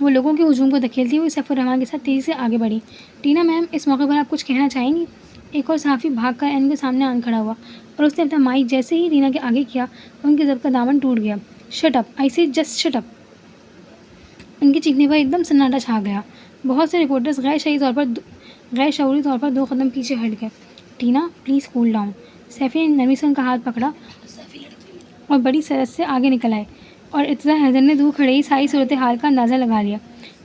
وہ لوگوں کے ہجوم کو دھکیلتی ہوئی سیف الرحمان کے ساتھ تیزی سے آگے بڑھی۔ ٹینا میم، اس موقع پر آپ کچھ کہنا چاہیں گی؟ ایک اور صحافی بھاگ کر این کے سامنے آن کھڑا ہوا اور اس نے اپنا مائک جیسے ہی ٹینا کے آگے کیا ان کی ضبط کا دامن ٹوٹ گیا۔ شٹ اپ، آئی سے جسٹ شٹ اپ۔ ان کے چیخنے پر ایک دم سناٹا چھا گیا۔ بہت سے رپورٹرز غیر شعوری طور پر 2 قدم پیچھے ہٹ گئے۔ Tina, please cool down. Saifi نے نرمی سے ان کا ہاتھ پکڑا اور بڑی سرعت سے آگے نکل آئے، اور ارتضیٰ حیدر نے دور کھڑے ہی ساری صورتحال کا اندازہ لگا لیا۔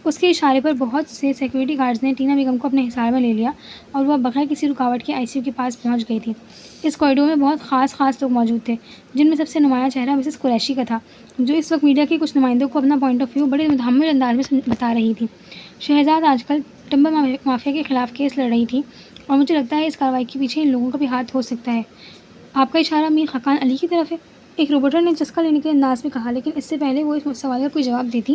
اس کے اشارے پر بہت سے سیکورٹی گارڈز نے ٹینا بیگم کو اپنے حصار میں لے لیا اور وہ بغیر کسی رکاوٹ کے ICU کے پاس پہنچ گئی تھی۔ اس کوریڈور میں بہت خاص لوگ موجود تھے، جن میں سب سے نمایاں چہرہ مسز قریشی کا تھا، جو اس وقت میڈیا کے کچھ نمائندوں کو اپنا پوائنٹ آف ویو بڑے متحمل انداز میں بتا رہی تھی۔ شہزاد آج کل ٹمبر مافیا کے خلاف کیس لڑ رہی تھی، اور مجھے لگتا ہے اس کارروائی کے پیچھے ان لوگوں کا بھی ہاتھ ہو سکتا ہے۔ آپ کا اشارہ میر خاقان علی کی طرف ہے؟ ایک رپورٹر نے چسکا لینے کے انداز میں کہا، لیکن اس سے پہلے وہ اس سوال کا کوئی جواب دیتی،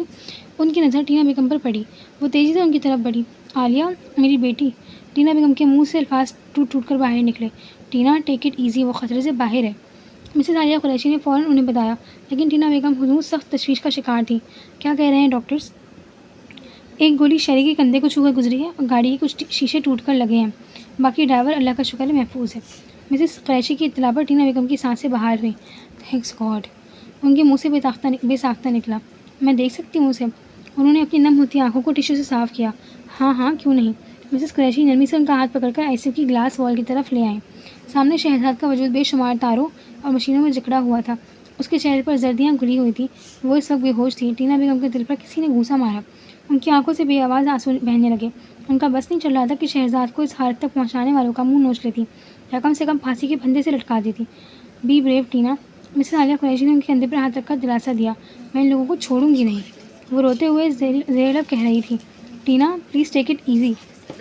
ان کی نظر ٹینا بیگم پر پڑی۔ وہ تیزی سے ان کی طرف بڑھی۔ عالیہ، میری بیٹی۔ ٹینا بیگم کے منہ سے الفاظ ٹوٹ کر باہر نکلے۔ ٹینا، ٹیک اٹ ایزی، وہ خطرے سے باہر ہے۔ مسز عالیہ قریشی نے فوراً انہیں بتایا، لیکن ٹینا بیگم حضور سخت تشویش کا شکار تھی۔ کیا کہہ رہے ہیں ڈاکٹرز؟ ایک گولی شیری کے کندھے کو چھو کر گزری ہے اور گاڑی کے کچھ شیشے ٹوٹ کر لگے ہیں۔ باقی ڈرائیور اللہ کا شکر ہے محفوظ ہے۔ مسز قریشی کی اطلاع پر ٹینا بیگم کی سانسیں باہر ہوئیں۔ Thanks God. ان کے منہ سے بے ساختہ نکلا۔ میں دیکھ سکتی ہوں اسے؟ انہوں نے اپنی نم ہوتی آنکھوں کو ٹشو سے صاف کیا۔ ہاں کیوں نہیں۔ مسز قریشی نرمی سے ان کا ہاتھ پکڑ کر ICU کی گلاس وال کی طرف لے آئیں۔ سامنے شہزاد کا وجود بے شمار تاروں اور مشینوں میں جکڑا ہوا تھا۔ اس کے چہرے پر زردیاں گھلی ہوئی تھیں۔ وہ اس وقت بے ہوش تھی۔ ٹینا بیگم کے دل پر کسی نے گھوسا مارا۔ ان کی آنکھوں سے بے آواز آنسو بہنے لگے۔ ان کا بس نہیں چل رہا تھا کہ شہزاد کو اس حالت تک پہنچانے والوں کا منہ نوچ لیتی، یا کم سے کم پھانسی کے پھندے سے لٹکا دیتی۔ Be brave Tina. Mrs Alia Qureshi نے ان کے کندھے پر ہاتھ رکھ کر دلاسا دیا۔ میں ان لوگوں کو چھوڑوں گی نہیں۔ وہ روتے ہوئے زیر لب کہہ رہی تھی۔ Tina, please take it easy.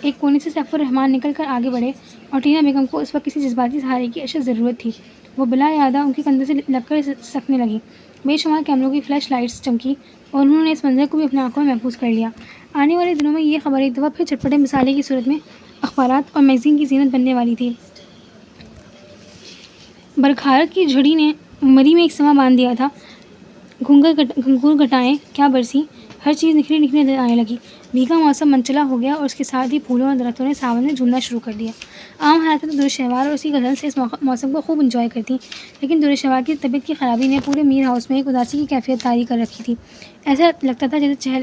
ایک کونے سے سیف الرحمان نکل کر آگے بڑھے، اور ٹینا بیگم کو اس وقت کسی جذباتی سہارے کی اشد ضرورت تھی۔ وہ بلا ارادہ ان کے کندھے سے لگ کر سکنے لگی۔ بے شمار کیمروں کی فلیش لائٹس چمکی، اور انہوں نے اس منظر کو بھی اپنی آنکھوں میں محفوظ کر لیا۔ آنے والے دنوں میں یہ خبر ایک دفعہ پھر چٹپٹے مسالے کی صورت میں اخبارات اور میگزین کی زینت بننے والی تھی۔ برکھارت کی جھڑی نے مری میں ایک سما باندھ دیا تھا۔ گھنگور گھٹائیں کیا برسی، ہر چیز نکھری نکھری نظر آنے لگی۔ بھیگا موسم منچلا ہو گیا، اور اس کے ساتھ ہی پھولوں اور درختوں نے ساون میں جھومنا شروع کر دیا۔ عام حالات میں تو درشہوار اور اس کی غزل سے اس موسم کو خوب انجوائے کرتی، لیکن درشہوار کی طبیعت کی خرابی نے پورے میر ہاؤس میں ایک اداسی کی کیفیت طاری کر رکھی تھی۔ ایسا لگتا تھا جیسے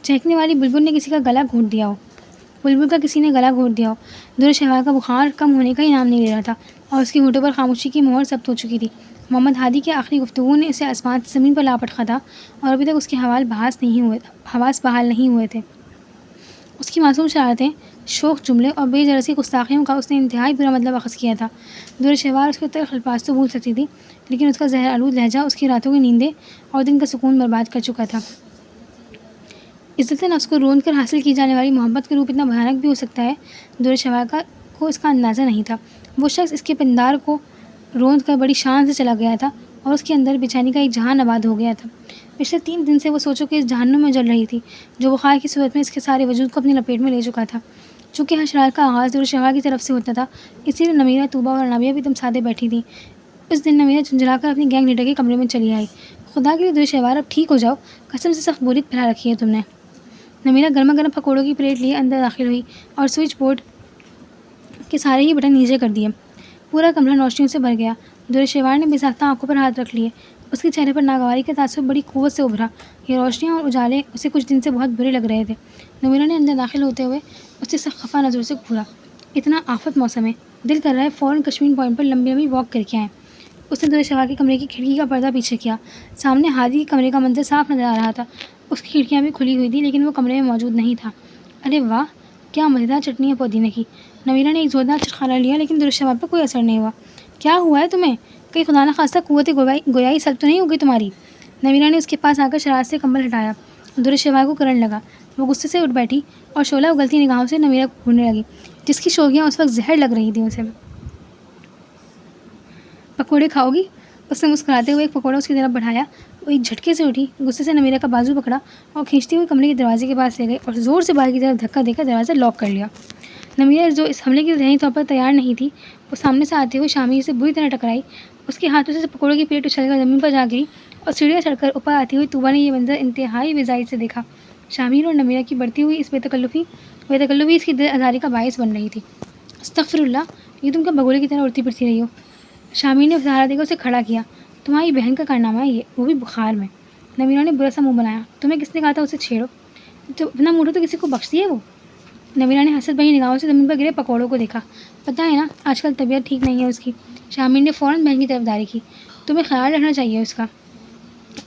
چہکنے والی بلبل نے کسی کا گلا گھونٹ دیا ہو۔ درشہوار کا بخار کم ہونے کا ہی نام نہیں لے رہا تھا، اور اس کے ہونٹوں پر خاموشی کی مہر ضبط ہو چکی تھی۔ محمد ہادی کی آخری گفتگو نے اسے آسمان سے زمین پر لا پٹکا تھا، اور ابھی تک اس کے حواس بحال نہیں ہوئے تھے۔ اس کی معصوم شرارتیں، شوخ جملے اور بے جرسی گستاخیوں کا اس نے انتہائی برا مطلب اخذ کیا تھا۔ درشہوار اس کے تلخ الفاظ تو بھول سکتی تھی، لیکن اس کا زہر آلود لہجہ اس کی راتوں کی نیندیں اور دن کا سکون برباد کر چکا تھا۔ عزت نفس کو روند کر حاصل کی جانے والی محبت کا روپ اتنا بھیانک بھی ہو سکتا ہے، درشہوار کو اس کا اندازہ نہیں تھا۔ وہ شخص اس کے پندار کو روند کر بڑی شان سے چلا گیا تھا، اور اس کے اندر بےچینی کا ایک جہان آباد ہو گیا تھا۔ پچھلے 3 دن سے وہ سوچو کہ اس جہنم میں جل رہی تھی، جو بخار کی صورت میں اس کے سارے وجود کو اپنی لپیٹ میں لے چکا تھا۔ چونکہ ہر شرارت کا آغاز درشہوار کی طرف سے ہوتا تھا، اسی لیے نمیرہ، طوبہ اور انابیہ بھی دم سادے بیٹھی تھیں۔ اس دن نمیرہ جھنجھلا کر اپنی گینگ لیڈر کے کمرے میں چلی آئی۔ خدا کے لیے درشہوار، اب ٹھیک ہو جاؤ، قسم سے سخت بوریت پھیلا رکھی ہے تم نے۔ نمیرہ گرما گرم پکوڑوں کی پلیٹ لیے اندر داخل ہوئی اور سوئچ بورڈ کے سارے ہی بٹن نیچے کر دیے۔ پورا کمرہ روشنیوں سے بھر گیا۔ درشہوار نے بے ساختہ آنکھوں پر ہاتھ رکھ لیے۔ اس کے چہرے پر ناگواری کا تاثر بڑی قوت سے ابھرا۔ یہ روشنیاں اور اجالے اسے کچھ دن سے بہت برے لگ رہے تھے۔ نمیرہ نے اندر داخل ہوتے ہوئے اسے سخت خفا نظروں سے گھورا۔ اتنا آفت موسم ہے، دل کر رہا ہے فوراً کشمین پوائنٹ پر لمبی لمبی واک کر کے آئیں۔ اس نے درشہوار کے کمرے کی کھڑکی کا پردہ پیچھے کیا۔ سامنے ہادی کے کمرے کا منظر صاف نظر آ رہا تھا۔ اس کی کھڑکیاں بھی کھلی ہوئی تھیں، لیکن وہ کمرے میں موجود نہیں تھا۔ ارے واہ، کیا مزیدار چٹنی ہے پودینے کی۔ نمیرہ نے ایک زوردار چٹخانا لیا، لیکن درشہوار پر کوئی اثر نہیں ہوا۔ کیا ہوا ہے تمہیں؟ کہیں خدا نہ خواستہ قوت گویائی سلب تو نہیں ہوگی تمہاری؟ نمیرہ نے اس کے پاس آ کر شرارت سے کمبل ہٹایا۔ درشہوار کو کرنٹ لگا۔ وہ غصے سے اٹھ بیٹھی اور شعلہ اگلتی نگاہوں سے نمیرہ کو گھورنے لگی، جس کی شوخیاں اس وقت زہر لگ رہی تھیں اسے۔ پکوڑے کھاؤ گی؟ اس نے مسکراتے ہوئے ایک پکوڑا اس کی طرف بڑھایا۔ وہ ایک جھٹکے سے اٹھی، غصے سے نمیرہ کا بازو پکڑا اور کھینچتے ہوئے کمرے کے دروازے کے پاس لے گئے اور زور سے باہر کی طرف دھکا دے کر دروازہ لاک کر لیا۔ نمیرہ جو اس حملے کے ذہنی طور پر تیار نہیں تھی، وہ سامنے سے آتے ہوئے شامی سے بری طرح ٹکرائی۔ اس کے ہاتھوں سے پکوڑے کی پلیٹ اچھل کر زمین پر جا گری، اور سیڑھیاں چڑھ کر اوپر آتی ہوئی طوبہ نے یہ منظر انتہائی بیزاری سے دیکھا۔ شامین اور نمیرہ کی بڑھتی ہوئی اس بے تکلفی اس کی دل آزاری کا باعث بن رہی تھی۔ استغفر اللہ، یہ تم کیا بگوڑے کی طرح اڑتی پھرتی رہی ہو؟ شامین نے سہارا دے کر اسے کھڑا کیا۔ تمہاری بہن کا کارنامہ ہے یہ، وہ بھی بخار میں۔ نمیرہ نے برا سا منہ بنایا۔ تمہیں کس نے کہا تھا اسے چھیڑو؟ تو اپنا موڈ تو کسی کو بخش دیے وہ؟ نمیرہ نے حسد بھری نگاہوں سے زمین پر گرے پکوڑوں کو دیکھا۔ پتہ ہے نا آج کل طبیعت ٹھیک نہیں ہے اس کی۔ شامین نے فوراً بہن کی طرفداری کی۔ تمہیں خیال رکھنا چاہیے اس کا۔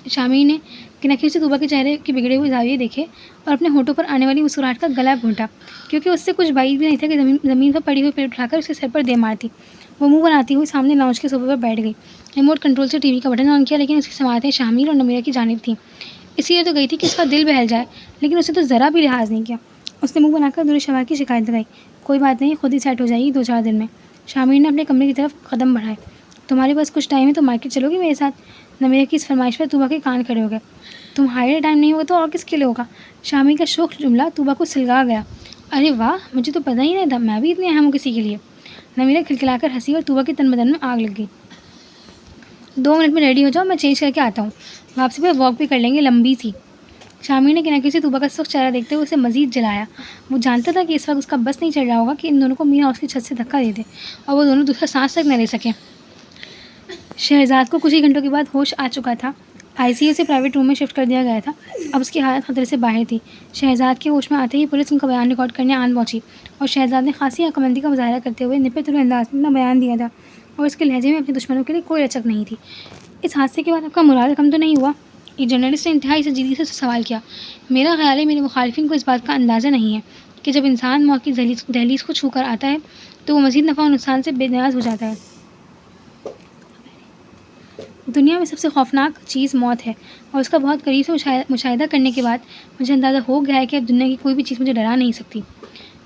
شامین نے کنکھیوں سے طوبہ کے چہرے کے بگڑے ہوئے زاویے دیکھے اور اپنے ہونٹوں پر آنے والی مسکراہٹ کا گلا گھونٹا، کیونکہ اس سے کچھ بعید بھی نہیں تھا کہ زمین پر پڑی ہوئی پلیٹ اٹھا کر اسے سر پر دے مارتی۔ وہ منہ بناتی ہوئی سامنے لاؤنج کے صوفے پر بیٹھ گئی، ریموٹ کنٹرول سے ٹی وی کا بٹن آن کیا، لیکن اس کی سماعتیں شامین اور نمیرہ کی جانب تھیں۔ اس لیے تو گئی تھی کہ اس کا دل بہل جائے، لیکن اسے تو ذرا بھی لحاظ نہیں کیا۔ اس نے منہ بنا کر درود کی شکایت لگائی۔ کوئی بات نہیں، خود ہی سیٹ ہو جائے گی 2-4 دن میں۔ شامین نے اپنے کمرے کی طرف قدم بڑھائے۔ تمہارے پاس کچھ ٹائم ہے تو مارکیٹ چلو گی میرے ساتھ؟ نمیرہ کی اس فرمائش پر طوبہ کے کان کھڑے ہو گئے۔ تمہارے ٹائم نہیں ہوگا تو اور کس کے لیے ہوگا؟ شامین کا شوخ جملہ طوبہ کو سلگا گیا۔ ارے واہ، مجھے تو پتہ ہی نہیں تھا میں بھی اتنی اہم ہوں کسی کے لیے۔ نمیرہ کھلکھلا کر ہنسی اور طوبہ کے تن بدن میں آگ لگ گئی۔ 2 منٹ میں ریڈی ہو جاؤ، میں چینج کر کے آتا ہوں، واپسی پہ واک بھی کر لیں گے لمبی سی۔ شامین نے کنکھیوں سے طوبہ کا سخت چہرہ دیکھتے ہوئے اسے مزید جلایا۔ وہ جانتا تھا کہ اس وقت اس کا بس نہیں چل رہا ہوگا کہ ان دونوں کو مین ہاؤس کی چھت سے دھکا دے دے اور وہ دونوں دوسرا سانس تک نہ لے سکیں۔ شہزاد کو کچھ ہی گھنٹوں کے بعد ہوش آ چکا تھا۔ ICU سے پرائیویٹ روم میں شفٹ کر دیا گیا تھا۔ اب اس کی حالت خطرے سے باہر تھی۔ شہزاد کے ہوش میں آتے ہی پولیس ان کا بیان ریکارڈ کرنے آن پہنچی اور شہزاد نے خاصی عقلمندی کا مظاہرہ کرتے ہوئے نپے تلے انداز میں اپنا بیان دیا تھا اور اس کے لہجے میں اپنے دشمنوں کے لیے کوئی رچک نہیں تھی۔ اس حادثے کے بعد آپ کا مرال کم تو نہیں ہوا؟ ایک جرنلسٹ نے انتہائی سنجیدگی سے سوال کیا۔ میرا خیال ہے میرے مخالفین کو اس بات کا اندازہ نہیں ہے کہ جب انسان موت کی دہلیز کو چھو کر آتا ہے تو وہ مزید نفع و نقصان سے بے نیاز ہو جاتا ہے۔ دنیا میں سب سے خوفناک چیز موت ہے اور اس کا بہت قریب سے مشاہدہ کرنے کے بعد مجھے اندازہ ہو گیا ہے کہ اب دنیا کی کوئی بھی چیز مجھے ڈرا نہیں سکتی۔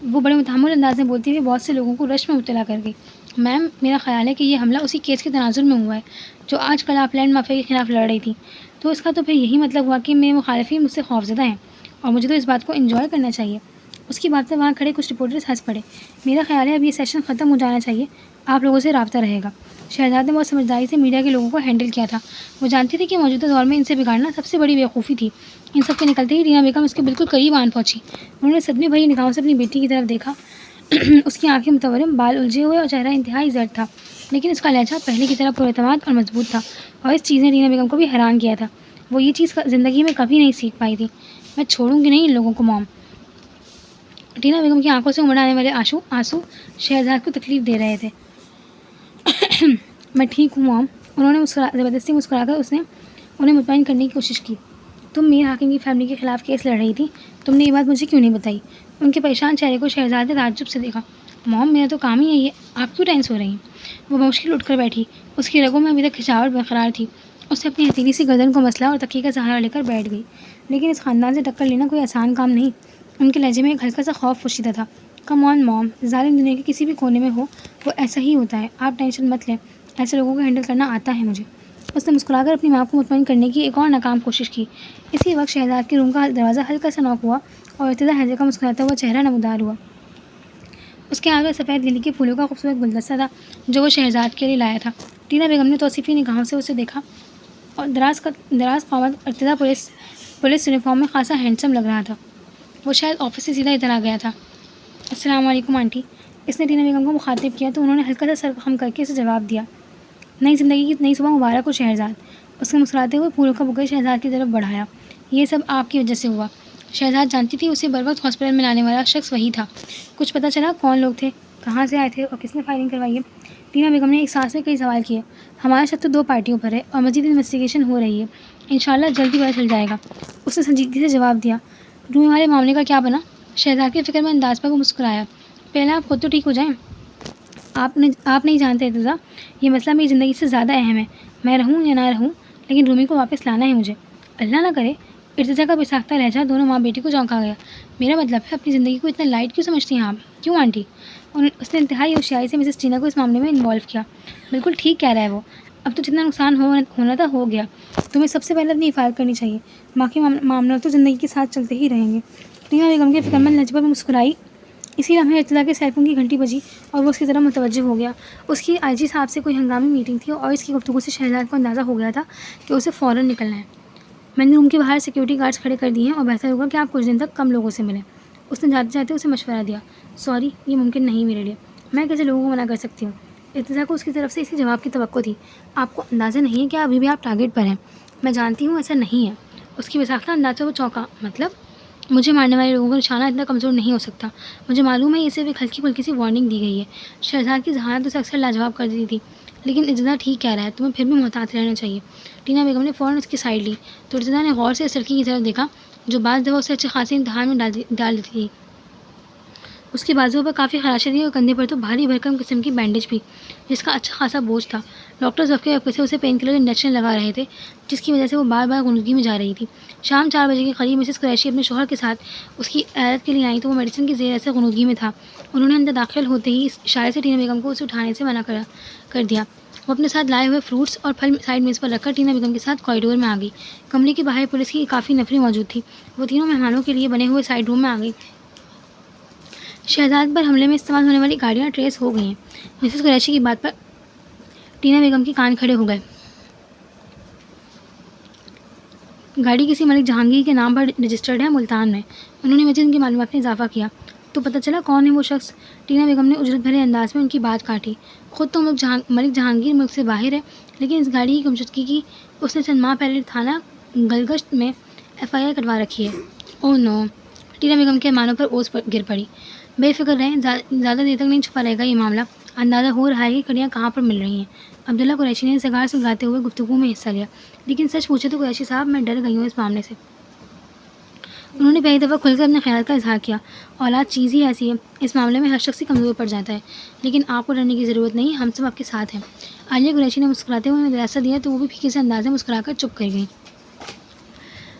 وہ بڑے متحمل انداز میں بولتی ہوئی بہت سے لوگوں کو رشک میں مبتلا کر گئی۔ میم، میرا خیال ہے کہ یہ حملہ اسی کیس کے تناظر میں ہوا ہے جو آج کل آپ لینڈ مافیا کے خلاف لڑ رہی تھی، تو اس کا تو پھر یہی مطلب ہوا کہ میرے مخالفین مجھ سے خوفزدہ ہیں اور مجھے تو اس بات کو انجوائے کرنا چاہیے۔ اس کی بات پر وہاں کھڑے کچھ رپورٹرز ہنس پڑے۔ میرا خیال ہے اب یہ سیشن ختم ہو جانا چاہیے، آپ لوگوں سے رابطہ رہے گا۔ شہزاد نے بہت سمجھداری سے میڈیا کے لوگوں کو ہینڈل کیا تھا۔ وہ جانتی تھی کہ موجودہ دور میں ان سے بگاڑنا سب سے بڑی بیوقوفی تھی۔ ان سب کے نکلتے ہی ٹینا بیگم اس کے بالکل قریب آن پہنچی۔ انہوں نے صدمے بھری نگاہوں سے اپنی بیٹی کی طرف دیکھا۔ اس کی آنکھیں متورم، بال الجھے ہوئے اور چہرہ انتہائی زرد تھا، لیکن اس کا لہجہ پہلے کی طرح پراعتماد اور مضبوط تھا، اور اس چیز نے ٹینا بیگم کو بھی حیران کیا تھا۔ وہ یہ چیز زندگی میں کبھی نہیں سیکھ پائی تھی۔ میں چھوڑوں گی نہیں ان لوگوں کو موم۔ ٹینا بیگم کی آنکھوں سے امڑ آنے والے آنسو شہزاد کو تکلیف دے رہے تھے۔ میں ٹھیک ہوں موم، انہوں نے زبردستی مسکرا کر انہیں مطمئن کرنے کی کوشش کی۔ تم میر حاکم کی فیملی کے خلاف کیس لڑ رہی تھی، تم نے یہ بات مجھے کیوں نہیں بتائی؟ ان کے پریشان چہرے کو شہزاد نے تعجب سے دیکھا۔ موم، میرا تو کام ہی ہے یہ، آپ کیوں ٹینس ہو رہی ہیں؟ وہ بمشکل اٹھ کر بیٹھی۔ اس کی رگوں میں ابھی تک کھنچاوٹ برقرار تھی۔ اس نے اپنی ہتھیلی سی گردن کو مسلا اور تکیے کا سہارا لے کر بیٹھ گئی۔ لیکن اس خاندان سے ٹکر لینا کوئی آسان کام نہیں۔ ان کے لہجے میں ایک ہلکا سا خوف پوشیدہ تھا۔ کم آن موم، ظالم دنیا کے کسی بھی کونے میں ہو وہ ایسا ہی ہوتا ہے، آپ ٹینشن مت لیں، ایسے لوگوں کو ہینڈل کرنا آتا ہے مجھے۔ اس نے مسکرا کر اپنی ماں کو مطمئن کرنے کی ایک اور ناکام کوشش کی۔ اسی وقت شہزاد کے روم کا دروازہ ہلکا سا نوک ہوا اور ابتدا حیدر کا مسکراتا ہوا چہرہ نمودار ہوا۔ اس کے آگے سفید للی کے پھولوں کا خوبصورت گلدستہ تھا جو وہ شہزاد کے لیے لایا تھا۔ ٹینا بیگم نے توصیفی نگاہوں سے اسے دیکھا اور دراز قامت ابتدا پولیس یونیفارم میں خاصا ہینڈسم لگ رہا تھا۔ وہ شاید آفس سے سیدھا ادھر آ گیا تھا۔ السلام علیکم آنٹی، اس نے ٹینا بیگم کو مخاطب کیا تو انہوں نے ہلکا سا سر خم کر کے اسے جواب دیا۔ نئی زندگی کی نئی صبح مبارک ہو شہزاد۔ اس نے مسکراتے ہوئے پھولوں کا بوکے شہزاد کی طرف بڑھایا۔ یہ سب آپ کی وجہ سے ہوا۔ شہزاد جانتی تھی اسے بروقت ہاسپٹل میں لانے والا شخص وہی تھا۔ کچھ پتہ چلا کون لوگ تھے، کہاں سے آئے تھے اور کس نے فائرنگ کروائی ہے؟ ٹینا بیگم نے ایک سانس میں کئی سوال کیے۔ ہمارا شک تو 2 پارٹیوں پر ہے اور مزید انویسٹیگیشن ہو رہی ہے، انشاءاللہ جلدی پتہ چل جائے گا، اس نے سنجیدگی سے جواب دیا۔ رومی والے معاملے کا کیا بنا؟ شہزاد کے فکر میں انداز پر وہ مسکرایا۔ پہلے آپ خود تو ٹھیک ہو جائیں۔ آپ نہیں جانتے ارتضیٰ، یہ مسئلہ میری زندگی سے زیادہ اہم ہے، میں رہوں یا نہ رہوں لیکن رومی کو واپس لانا ہے مجھے۔ اللہ نہ کرے، ارتضیٰ کا بساختہ لہجہ دونوں ماں بیٹی کو چونکا گیا۔ میرا مطلب ہے اپنی زندگی کو اتنا لائٹ کیوں سمجھتی ہیں آپ؟ کیوں آنٹی؟ اس نے انتہائی ہوشیاری سے مسز ٹینا کو اس معاملے میں انوالو کیا۔ بالکل ٹھیک کہہ رہا ہے وہ، اب تو جتنا نقصان ہونا تھا ہو گیا، تمہیں سب سے پہلے اپنی حفاظت کرنی چاہیے، باقی معاملات تو زندگی کے ساتھ چلتے ہی رہیں گے۔ ٹینا بیگم کے فکرمند لہجے پر مسکرائی۔ اسی لمحے ارتضیٰ کے سیل فون کی گھنٹی بجی اور وہ اس کی طرف متوجہ ہو گیا۔ اس کی IG صاحب سے کوئی ہنگامی میٹنگ تھی اور اس کی گفتگو سے شہزاد کو اندازہ ہو گیا تھا کہ اسے فوراً نکلنا ہے۔ میں نے روم کے باہر سیکورٹی گارڈز کھڑے کر دیے ہیں اور بہتر ہوگا کہ آپ کچھ دن تک کم لوگوں سے ملیں. اس نے جاتے جاتے اسے مشورہ دیا. سوری، یہ ممکن نہیں میرے لیے. میں کیسے لوگوں کو منع کر سکتی ہوں؟ ارتضیٰ کو اس کی طرف سے اسی جواب کی توقع تھی. آپ کو اندازہ نہیں ہے کہ ابھی بھی آپ ٹارگیٹ پر ہیں. میں جانتی ہوں ایسا نہیں ہے. اس کی وساختہ انداز سے وہ چونکا. مطلب؟ مجھے مارنے والے لوگوں کا نشانہ اتنا کمزور نہیں ہو سکتا. مجھے معلوم ہے یہ صرف ایک ہلکی پھلکی سی وارننگ دی گئی ہے. شہزاد کی ذہانت اسے اکثر لاجواب کر دیتی تھی. لیکن ارتضیٰ ٹھیک کہہ رہا ہے، تمہیں پھر بھی محتاط رہنا چاہیے. ٹینا بیگم نے فوراً اس کی سائڈ لی تو ارتضیٰ نے غور سے اس لڑکی کی طرف دیکھا جو بعض دفعہ اسے اچھے خاصے امتحان میں ڈال دیتی تھی. اس کے بازوؤں پر کافی خراشیں تھیں اور کندھے پر تو بھاری بھرکم قسم کی بینڈیج بھی، جس کا اچھا خاصا بوجھ تھا. ڈاکٹرز وقفے وقفے سے اسے پین کلر انجیکشن لگا رہے تھے، جس کی وجہ سے وہ بار بار غنودگی میں جا رہی تھی. شام 4 بجے کے قریب مسز قریشی اپنے شوہر کے ساتھ اس کی عیادت کے لیے آئیں تو وہ میڈیسن کی زیر اثر غنودگی میں تھا. انہوں نے اندر داخل ہوتے ہی اس اشارے سے ٹینا بیگم کو اسے اٹھانے سے منع کر دیا. وہ اپنے ساتھ لائے ہوئے فروٹس اور پھل سائڈ میز پر رکھ کر ٹینا بیگم کے ساتھ کوریڈور میں آ گئی. کمرے کے باہر پولیس کی کافی نفری موجود تھی. وہ تینوں مہمانوں کے لیے بنے ہوئے سائڈ روم میں آ گئی. شہزاد پر حملے میں استعمال ہونے والی گاڑیاں ٹریس ہو گئی ہیں. مسز قریشی کی بات پر ٹینا بیگم کے کان کھڑے ہو گئے. گاڑی کسی ملک جہانگیر کے نام پر رجسٹرڈ ہے ملتان میں. انہوں نے مزید ان کی معلومات میں اضافہ کیا. تو پتہ چلا کون ہے وہ شخص؟ ٹینا بیگم نے اجرت بھرے انداز میں ان کی بات کاٹی. خود تو ملک جہانگیر ملک سے باہر ہے، لیکن اس گاڑی کی گمشدگی کی اس نے چند ماہ پہلے تھانہ گلگشت میں FIR کٹوا رکھی ہے. اوہ نو! ٹینا بیگم کے مانوں پر اوس گر پڑی. بے فکر رہیں، زیادہ دیر تک نہیں چھپا رہے گا یہ معاملہ. اندازہ ہو رہا ہے کہ کڑیاں کہاں پر مل رہی ہیں. عبداللہ قریشی نے سگار سلگاتے ہوئے گفتگو میں حصہ لیا. لیکن سچ پوچھے تو قریشی صاحب، میں ڈر گئی ہوں اس معاملے سے. انہوں نے پہلی دفعہ کھل کر اپنے خیال کا اظہار کیا. اولاد چیز ہی ایسی ہے، اس معاملے میں ہر شخص ہی کمزور پڑ جاتا ہے. لیکن آپ کو ڈرنے کی ضرورت نہیں، ہم سب آپ کے ساتھ ہیں. عالیہ قریشی نے مسکراتے ہوئے انہیں دلاسا دیا تو وہ بھی پھیکے سے انداز میں مسکرا کر چپ کر گئیں.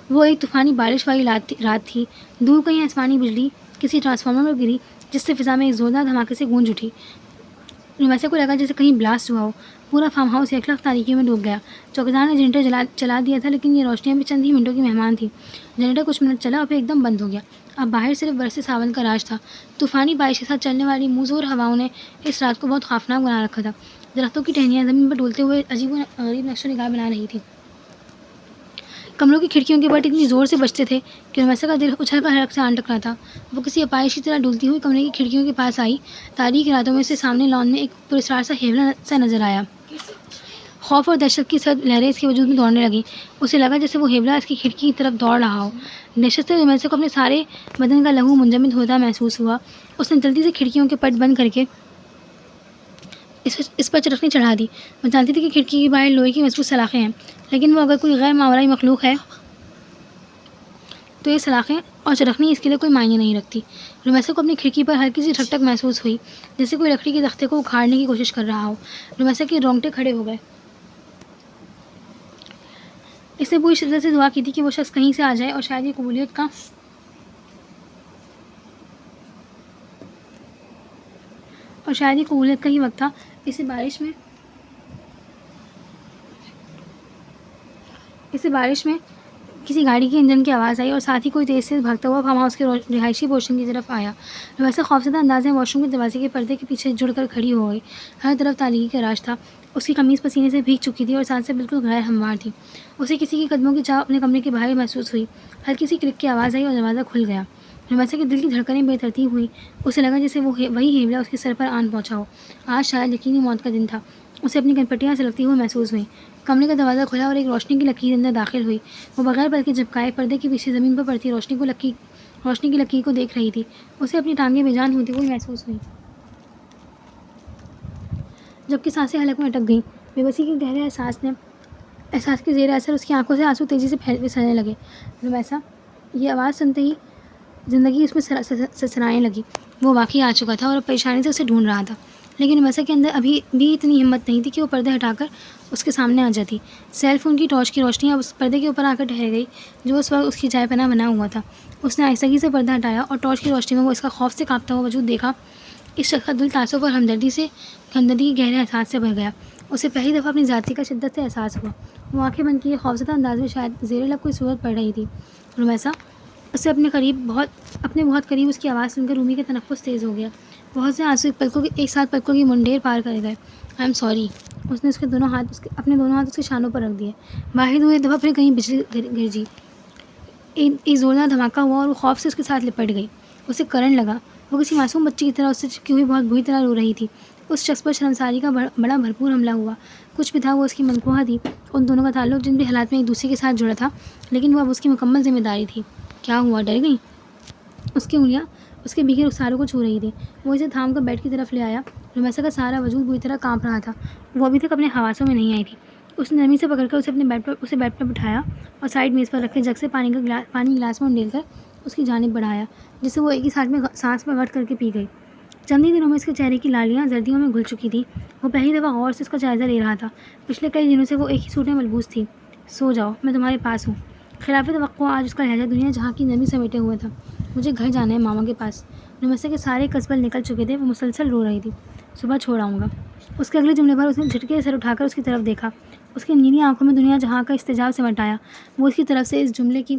وہ ایک طوفانی بارش والی رات تھی. دور کہیں آسمانی بجلی کسی ٹرانسفارمر پر گری جس سے فضا میں ایک زوردار دھماکے سے گونج اٹھی. رومیسا کو لگا جیسے کہیں بلاسٹ ہوا ہو. پورا فارم ہاؤس یکلخت تاریکیوں میں ڈوب گیا. چوکیدار نے جنریٹر چلا دیا تھا، لیکن یہ روشنیاں بھی چند ہی منٹوں کی مہمان تھیں. جنریٹر کچھ منٹ چلا اور پھر ایک دم بند ہو گیا. اب باہر صرف برسے ساون کا راج تھا. طوفانی بارش کے ساتھ چلنے والی موزوں اور ہواؤں نے اس رات کو بہت خوفناک بنا رکھا تھا. درختوں کی ٹہنیاں زمین پر ڈولتے ہوئے عجیب و غریب نقش و نگار بنا رہی تھیں. کمروں کی کھڑکیوں کے بٹ اتنی زور سے بجتے تھے کہ رومیسا کا دل اچھل کر حلق سے آن ٹکرا تھا. وہ کسی اپائش کی طرح ڈولتی ہوئی کمرے کی کھڑکیوں کے پاس آئی. تاریک راتوں میں سے سامنے لان میں ایک پراسرار سا ہیبلا سا نظر آیا. خوف اور دہشت کی سرد لہریں اس کے وجود میں دوڑنے لگیں. اسے لگا جیسے وہ ہیبلا اس کی کھڑکی کی طرف دوڑ رہا ہو. دہشت سے رومیسا کو اپنے سارے بدن کا لہو منجمد ہوتا محسوس ہوا. اس نے جلدی سے کھڑکیوں کے پٹ بند کر کے اس پر چرخنی چڑھا دی. وہ جانتی تھی کہ کھڑکی کے باہر لوہے کی مضبوط سلاخیں ہیں، لیکن وہ اگر کوئی غیر ماورائی مخلوق ہے تو یہ سلاخیں اور چرخنی اس کے لیے کوئی معنی نہیں رکھتی. رومیسا کو اپنی کھڑکی پر ہلکی سی ٹھک ٹھک محسوس ہوئی، جیسے کوئی لکڑی کے تختے کو اکھاڑنے کی کوشش کر رہا ہو. رومیسا کے رونگٹے کھڑے ہو گئے. اس نے پوری شدت سے دعا کی تھی کہ وہ شخص کہیں سے آ جائے اور شاید یہ قبولیت کا ہی وقت تھا. اسے بارش میں کسی گاڑی کے انجن کی آواز آئی اور ساتھ ہی کوئی تیز بھاگتا ہوا فارم ہاؤس کے رہائشی پورشن کی طرف آیا. رومیسا خوفزدہ انداز میں واش روم کے دروازے کے پردے کے پیچھے جڑ کر کھڑی ہو گئی. ہر طرف تاریکی کا راج تھا. اس کی قمیض پسینے سے بھیگ چکی تھی اور ساتھ سے بالکل غیر ہموار تھی. اسے کسی کے قدموں کی چاپ اپنے کمرے کے باہر محسوس ہوئی. ہلکی سی کلک کی آواز آئی اور دروازہ کھل گیا. رومیسا کے دل کی دھڑکنیں بے ترتیب ہوئی. اسے لگا جیسے وہی ہیبلا اس کے سر پر آن پہنچا ہو. آج شاید یقینی موت کا دن تھا. اسے اپنی کنپٹیاں سلگتی ہوئی محسوس ہوئیں. کمرے کا دروازہ کھلا اور ایک روشنی کی لکیر اندر داخل ہوئی. وہ بغیر پل کے جھپکائے پردے کے پیچھے زمین پر پڑتی روشنی کی لکیر کو دیکھ رہی تھی. اسے اپنی ٹانگیں بے جان ہوتی ہوئی محسوس ہوئی، جبکہ سانسیں حلق میں اٹک گئیں. بے بسی کے گہرے احساس کے زیر اثر اس کی آنکھوں سے آنسو تیزی سے پھسلنے لگے. رومیسا! یہ آواز سنتے ہی زندگی اس میں سرسرانے لگی. وہ واقعی آ چکا تھا اور اب پریشانی سے اسے ڈھونڈ رہا تھا. لیکن رومیسا کے اندر ابھی بھی اتنی ہمت نہیں تھی کہ وہ پردے ہٹا کر اس کے سامنے آ جاتی. سیل فون کی ٹارچ کی روشنی اب اس پردے کے اوپر آ کر ٹھہر گئی جو اس وقت اس کی جائے پناہ بنا ہوا تھا. اس نے آہستگی سے پردہ ہٹایا اور ٹارچ کی روشنی میں وہ اس کا خوف سے کانپتا ہوا وجود دیکھا. اس شخص کا دل تعصب اور ہمدردی کے گہرے احساس سے بھر گیا. اسے پہلی دفعہ اپنی ذاتی کا شدت سے احساس ہوا. وہ آنکھیں بند کیے خوفزدہ انداز میں شاید زیر لب کوئی صورت پڑ رہی تھی. رومیسا! اسے اپنے بہت قریب اس کی آواز سن کر رومی کا تنفس تیز ہو گیا. بہت سے آنسو ایک ساتھ پلکوں کی منڈیر پار کر گئے. آئی ایم سوری. اس نے اپنے دونوں ہاتھ اس کے شانوں پر رکھ دیے. واحد ہوئے دفعہ پھر کہیں بجلی گرجی. ایک زوردار دھماکہ ہوا اور وہ خوف سے اس کے ساتھ لپٹ گئی. اسے کرنٹ لگا. وہ کسی معصوم بچی کی طرح اس سے چپکی ہوئی بہت بری طرح رو رہی تھی. اس شخص پر شرمساری کا بڑا بھرپور حملہ ہوا. کچھ بھی تھا وہ اس کی منقوہ تھی. ان دونوں کا تعلق جن بھی حالات میں ایک دوسرے کے ساتھ جڑا تھا، لیکن وہ اب اس کی مکمل ذمہ داری تھی. کیا ہوا؟ ڈر گئی؟ اس کی انگلیاں اس کے بھیگے رخساروں کو چھو رہی تھیں. وہ اسے تھام کر بیڈ کی طرف لے آیا. رمیسا کا سارا وجود بری طرح کانپ رہا تھا. وہ ابھی تک اپنے حواسوں میں نہیں آئی تھی. اس نے نرمی سے پکڑ کر اسے بیڈ پر بٹھایا اور سائڈ میز پر رکھے جگ سے پانی گلاس میں انڈیل کر اس کی جانب بڑھایا، جسے وہ ایک ہی سانس میں غٹ کر کے پی گئی. چند ہی دنوں میں اس کے چہرے کی لالیاں زردیوں میں گھل چکی تھیں. وہ پہلی دفعہ غور سے اس کا جائزہ لے رہا تھا. پچھلے کئی دنوں سے وہ ایک ہی سوٹ میں ملبوس تھی. سو جاؤ، میں تمہارے پاس ہوں. خلاف توقع آج اس کا لہجہ دنیا جہاں کی نرمی سمیٹے ہوئے تھا. مجھے گھر جانا ہے، ماما کے پاس. رمیسا کے سارے قصبل نکل چکے تھے. وہ مسلسل رو رہی تھی. صبح چھوڑ آؤں گا. اس کے اگلے جملے پر اس نے جھٹکے سر اٹھا کر اس کی طرف دیکھا. اس کی نیلی آنکھوں میں دنیا جہاں کا استجاب سمٹ آیا. وہ اس کی طرف سے اس جملے کی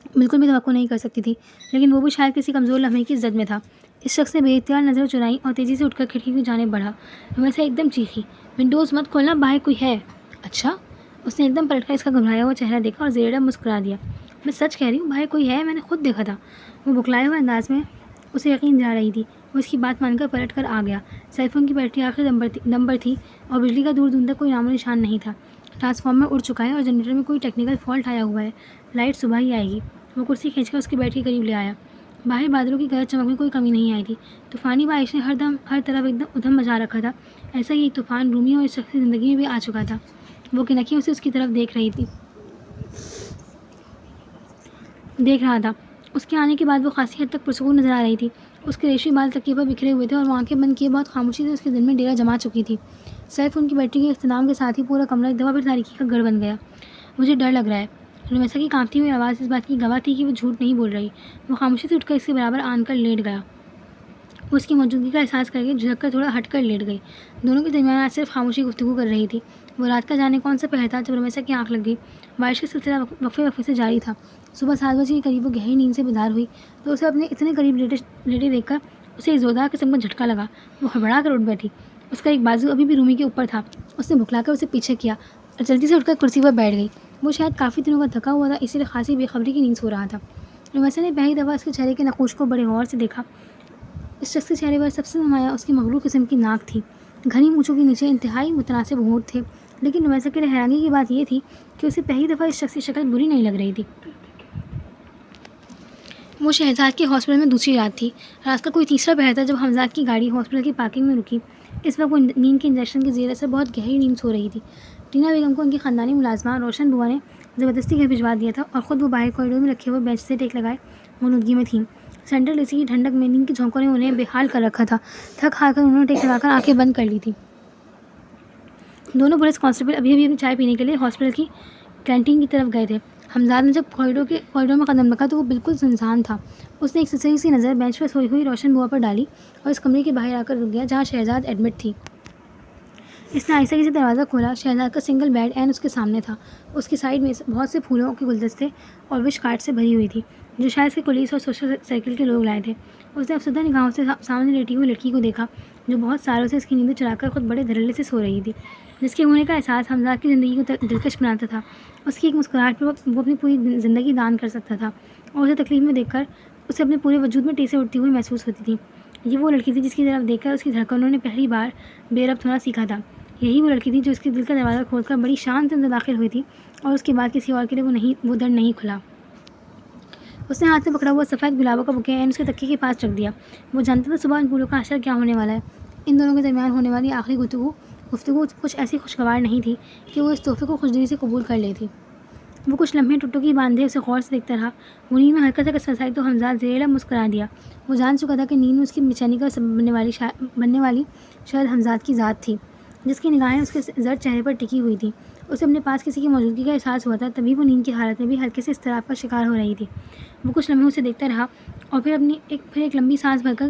بالکل بھی توقع نہیں کر سکتی تھی، لیکن وہ بھی شاید کسی کمزور لمحے کی زد میں تھا. اس شخص نے بے اختیار نظریں چرائیں اور تیزی سے اٹھ کر کھڑکی کی جانب بڑھا. رمیسا ایک دم چیخی. ونڈوز مت کھولنا، باہر کوئی ہے. اچھا. اس نے ایک دم پلٹ کر اس کا گھبرایا ہوا چہرہ دیکھا اور زیر لب مسکرا دیا. میں سچ کہہ رہی ہوں، باہر کوئی ہے، میں نے خود دیکھا تھا. وہ بکلائے ہوئے انداز میں اسے یقین دلا رہی تھی. وہ اس کی بات مان کر پلٹ کر آ گیا. سیل فون کی بیٹری آخری دم پر تھی اور بجلی کا دور دور تک کوئی نام و نشان نہیں تھا. ٹرانسفارمر اڑ چکا ہے اور جنریٹر میں کوئی ٹیکنیکل فالٹ آیا ہوا ہے. لائٹ صبح ہی آئے گی. وہ کرسی کھینچ کر اس کے بیڈ کے قریب لے آیا. باہر بادلوں کی گرج چمک میں کوئی کمی نہیں آئی تھی. طوفانی بارش نے ہر طرف ایک دم ادھم مچا رکھا تھا. ایسا ہی ایک طوفان رومی اور اس شخص کی زندگی میں بھی آ چکا تھا. وہ کنکھیوں سے اس کی طرف دیکھ رہا تھا. اس کے آنے کے بعد وہ خاصی حد تک پرسکون نظر آ رہی تھی. اس کے ریشمی بال تکیے پر بکھرے ہوئے تھے اور وہ آنکھیں بند کیے بہت خاموشی سے اس کے دل میں ڈیرا جما چکی تھی. سیل فون کی بیٹری کے اختتام کے ساتھ ہی پورا کمرہ ایک دفعہ پھر تاریکی کا گڑھ بن گیا. مجھے ڈر لگ رہا ہے. رمیسا کی کانپتی ہوئی آواز اس بات کی گواہ تھی کہ وہ جھوٹ نہیں بول رہی. وہ خاموشی سے اٹھ کر اس کے برابر آن کر لیٹ گیا. وہ اس کی موجودگی کا احساس کر کے جھجک کر تھوڑا ہٹ کر لیٹ گئی. دونوں کے درمیان آج صرف خاموشی گفتگو کر رہی تھی. وہ رات کا جانے کون سا پہر تھا جب رمیسا کی آنکھ لگ گئی. بارش کا سلسلہ وقفے سے جاری تھا. صبح 7 بجے کے قریب وہ گہری نیند سے بیدار ہوئی تو اسے اپنے اتنے قریب لیٹے دیکھ کر اسے ایک زوردار قسم کا جھٹکا لگا. وہ ہڑبڑا کر اٹھ بیٹھی. اس کا ایک بازو ابھی بھی رومی کے اوپر تھا. اس نے بھکلا کر اسے پیچھے کیا اور جلدی سے اٹھ کر کرسی پر بیٹھ گئی. وہ شاید کافی دنوں کا تھکا ہوا تھا، اسی لیے خاصی بے خبری کی نیند سو رہا تھا. رمیسا نے پہلی دفعہ اس کے چہرے کے نقوش کو بڑے غور سے دیکھا. اس شخص کے چہرے پر سب سے نمایاں اس کی مغرور قسم کی ناک تھی. گھنی مونچھوں کے نیچے انتہائی متناسب ہونٹ تھے. لیکن رمیسا کے لیے حیرانی کی بات یہ تھی کہ اسے پہلی دفعہ اس شخص کی شکل بری نہیں لگ رہی تھی. وہ شہزاد کے ہاسپٹل میں دوسری رات تھی. رات کا کوئی تیسرا پہر تھا جب حمزاد کی گاڑی ہاسپٹل کی پارکنگ میں رکی. اس وقت وہ نیند کے انجیکشن کے زیر اثر بہت گہری نیند سو رہی تھی. ٹینا بیگم کو ان کی خاندانی ملازمہ روشن بوا نے زبردستی گھر بھجوا دیا تھا اور خود وہ باہر کوریڈور میں رکھے ہوئے بینچ سے ٹیک لگائے موجودگی میں تھیں. سینٹرل اے سی کی ٹھنڈک میں نیند کے جھونکوں نے انہیں بے حال کر رکھا تھا. تھک ہار کر انہوں نے ٹیک لگا کر آنکھیں بند کر لی تھیں. دونوں پولیس کانسٹیبل ابھی اپنی چائے پینے کے لیے ہاسپٹل کی کینٹین کی طرف گئے تھے. حمزاد نے جب کوریڈور میں قدم رکھا تو وہ بالکل سنسان تھا. اس نے ایک سسری سی نظر بینچ پر سوئی ہوئی روشن بوا پر ڈالی اور اس کمرے کے باہر آ کر رک گیا جہاں شہزاد ایڈمٹ تھی. اس نے آہستہ سے دروازہ کھولا. شہزاد کا سنگل بیڈ عین اس کے سامنے تھا. اس کی سائڈ میں بہت سے پھولوں کے گلدستے اور وش کارڈ سے بھری ہوئی تھی جو شاید اس کے پولیس اور سوشل سرکل کے لوگ لائے تھے. اس نے افسردہ نگاہوں سے سامنے لیٹی ہوئی لڑکی کو دیکھا جو بہت سالوں سے اس کی نیندیں چرا کر خود بڑے دھڑلے سے سو رہی تھی، جس کے ہونے کا احساس حمزاد کی زندگی کو دلکش بناتا تھا. اس کی ایک مسکراہٹ پر وہ اپنی پوری زندگی دان کر سکتا تھا اور اسے تکلیف میں دیکھ کر اسے اپنے پورے وجود میں ٹیسیں اٹھتی ہوئی محسوس ہوتی تھی. یہ وہ لڑکی تھی جس کی طرف دیکھ کر اس کی دھڑکنوں نے پہلی بار بے ربط ہونا سیکھا تھا. یہی وہ لڑکی تھی جو اس کے دل کا دروازہ کھول کر بڑی شان سے اندر داخل ہوئی تھی اور اس کے بعد کسی اور کے لیے وہ در نہیں کھلا. اس نے ہاتھ میں پکڑا ہوا سفید گلابوں کا بکے اس کے تکیے کے پاس رکھ دیا. وہ جانتا تھا صبح ان پھولوں کا حشر کیا ہونے والا ہے. ان دونوں کے درمیان ہونے والی آخری گفتگو کچھ ایسی خوشگوار نہیں تھی کہ وہ اس تحفے کو خوشدلی سے قبول کر لیتی. وہ کچھ لمحے ٹٹکی باندھے اسے غور سے دیکھتا رہا. وہ نیند میں حرکت سے کسکسائی تو حمزاد زیر لب مسکرا دیا. وہ جان چکا تھا کہ نیند میں اس کی بے چینی کا سبب بننے والی شاید حمزاد کی ذات تھی جس کی نگاہیں اس کے زرد چہرے پر ٹکی ہوئی تھیں. اسے اپنے پاس کسی کی موجودگی کا احساس ہوا تھا. تبھی وہ نیند کی حالت میں بھی ہلکے سے اضطراب کا شکار ہو رہی تھی. وہ کچھ لمحے اسے دیکھتا رہا اور پھر ایک لمبی سانس بھر کر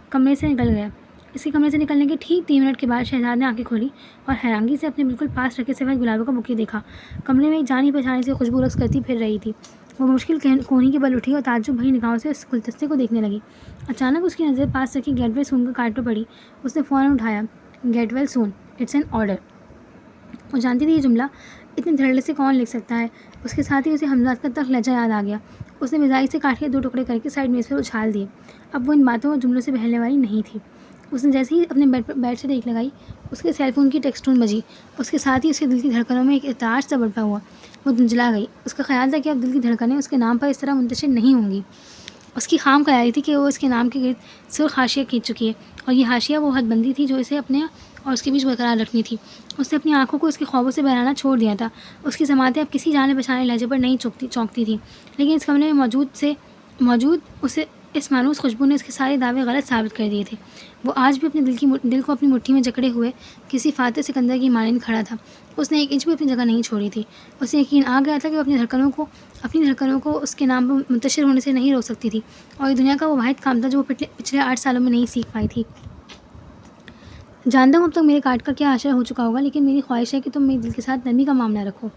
کمرے سے نکل گیا. اس کے کمرے سے نکلنے کے ٹھیک 3 منٹ کے بعد شہزاد نے آنکھیں کھولی اور حیرانگی سے اپنے بالکل پاس رکھے سفید گلابوں کا بکے دیکھا. کمرے میں ایک جانی پہچانی سے خوشبو رقص کرتی پھر رہی تھی. وہ مشکل کونی کے بل اٹھی اور تعجب بھری نگاہوں سے اس گلدستے کو دیکھنے لگی. اچانک اس کی نظر پاس رکھی گیٹ ویل سون کا کارڈ پر پڑی. اس نے فوراً اٹھایا. Get well soon, it's an order. وہ جانتی تھی یہ جملہ اتنے دھڑلے سے کون لکھ سکتا ہے. اس کے ساتھ ہی اسے حمزات کا تلخ لہجہ یاد آ گیا. اس نے مزاحی سے کاٹ کے 2 ٹکڑے کر کے سائڈ میز پر اچھال دیے. اب وہ ان باتوں اور جملوں سے بہلنے والی نہیں تھی. اس نے جیسے ہی اپنے بیڈ سے ٹیک لگائی اس کے سیل فون کی ٹیکسٹ ٹون بجی. اس کے ساتھ ہی اس کے دل کی دھڑکنوں میں ایک ارتعاش سا بڑھتا ہوا. وہ دھندلا گئی. اس کا خیال تھا کہ اب دل کی دھڑکنیں اس کے نام پر اس طرح منتشر نہیں ہوں گی. اس کی خام خیالی تھی کہ وہ اس کے نام کے گرد سرخ حاشیہ کھینچ چکی ہے اور یہ حاشیہ وہ حد بندی تھی جو اسے اپنے اور اس کے بیچ برقرار رکھنی تھی. اس نے اپنی آنکھوں کو اس کے خوابوں سے بہلانا چھوڑ دیا تھا. اس کی سماعتیں اب کسی جانے پہچانے لہجے پر نہیں چونکتی تھیں. لیکن اس کمرے میں موجود اسے اس مانوس خوشبو نے اس کے سارے دعوے غلط ثابت کر دیے تھے. وہ آج بھی اپنے دل کو اپنی مٹھی میں جکڑے ہوئے کسی فاتح سکندر کی مانند کھڑا تھا. اس نے ایک انچ بھی اپنی جگہ نہیں چھوڑی تھی. اسے یقین آ گیا تھا کہ وہ اپنی دھڑکنوں کو اس کے نام پر منتشر ہونے سے نہیں روک سکتی تھی. اور یہ دنیا کا وہ واحد کام تھا جو وہ پچھلے 8 سالوں میں نہیں سیکھ پائی تھی. جانتا ہوں اب تک میرے کارڈ کا کیا اشر ہو چکا ہوگا، لیکن میری خواہش ہے کہ تم میرے دل کے ساتھ نرمی کا معاملہ رکھو.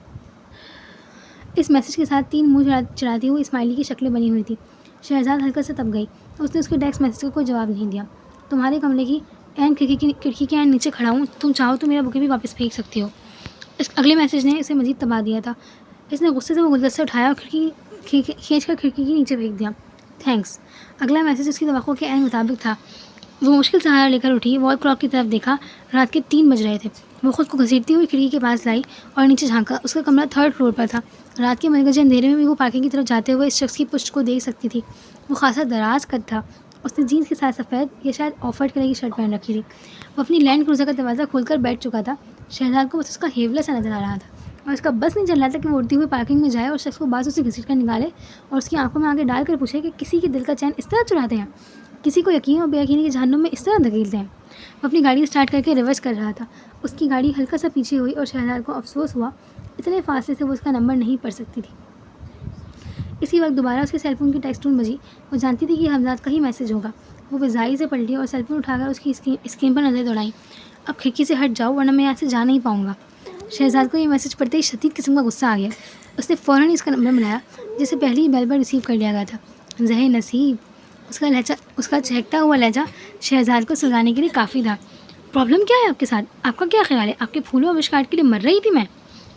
اس میسج کے ساتھ 3 منہ چڑھاتی ہوئی اسمائلی کی شکلیں بنی ہوئی تھی. شہزاد ہلکا سے تب گئی. اس نے اس کے ٹیکسٹ میسج کا کوئی جواب نہیں دیا. تمہارے کمرے کی کھڑکی کے نیچے کھڑا ہوں. تم چاہو تو میرا بوکے بھی واپس پھینک سکتی ہو. اس اگلے میسج نے اسے مزید تباہ دیا تھا. اس نے غصے سے وہ گلدستہ اٹھایا اور کھینچ کر کھڑکی کے نیچے پھینک دیا. تھینکس. اگلا میسج اس کی توقع کے عین مطابق تھا. وہ مشکل سہارا لے کر اٹھی. وال کلاک کی طرف دیکھا. رات کے 3 بج رہے تھے. وہ خود کو گھسیٹتی ہوئی کھڑکی کے پاس لائی اور نیچے جھانکا. اس کا کمرہ 3rd فلور پر تھا. رات کے ملگجے اندھیرے میں بھی وہ پارکنگ کی طرف جاتے ہوئے اس شخص کی پشت کو دیکھ سکتی تھی. وہ خاصا دراز قد تھا. اس نے جینس کے ساتھ سفید یا شاید آف وائٹ کلر کی شرٹ پہن رکھی تھی. وہ اپنی لینڈ کروزر کا دروازہ کھول کر بیٹھ چکا تھا. شہزاد کو بس اس کا ہیولا سا نظر آ رہا تھا اور اس کا بس نہیں چل رہا تھا کہ وہ اڑتی ہوئی پارکنگ میں جائے اور شخص کو بازو سے گھسیٹ کر نکالے اور اس کی آنکھوں میں آگے ڈال کر پوچھے کہ کسی کے دل کا چین اس طرح چراتے ہیں، کسی کو یقین اور بے یقینی کے جہنم میں اس طرح دھکیلتے ہیں. وہ اپنی گاڑی اسٹارٹ کر کے ریورس کر رہا تھا. اس کی گاڑی ہلکا سا پیچھے ہوئی اور شہزاد کو افسوس ہوا اتنے فاصلے سے وہ اس کا نمبر نہیں پڑھ سکتی تھی. اسی وقت دوبارہ اس کے سیل فون کی ٹیکسٹ ٹون بجی. وہ جانتی تھی کہ یہ حمزات کا ہی میسج ہوگا. وہ بزائی سے پلٹی اور سیل فون اٹھا کر اس کی اسکرین پر نظر دوڑائی. اب کھڑکی سے ہٹ جاؤ ورنہ میں یہاں سے جا نہیں پاؤں گا. شہزاد کو یہ میسج پڑھتے ہی شدید قسم کا غصہ آ گیا. اس نے فوراً اس کا نمبر بنایا جسے پہلے ہی بیل پر ریسیو کر لیا گیا تھا. زہر نصیب. اس کا چہکتا ہوا لہجہ شہزاد کو سلگانے کے لیے کافی تھا. پرابلم کیا ہے آپ کے ساتھ؟ آپ کا کیا خیال ہے؟ آپ کے پھولوں اور وش کارڈ کے لیے مر رہی تھی میں؟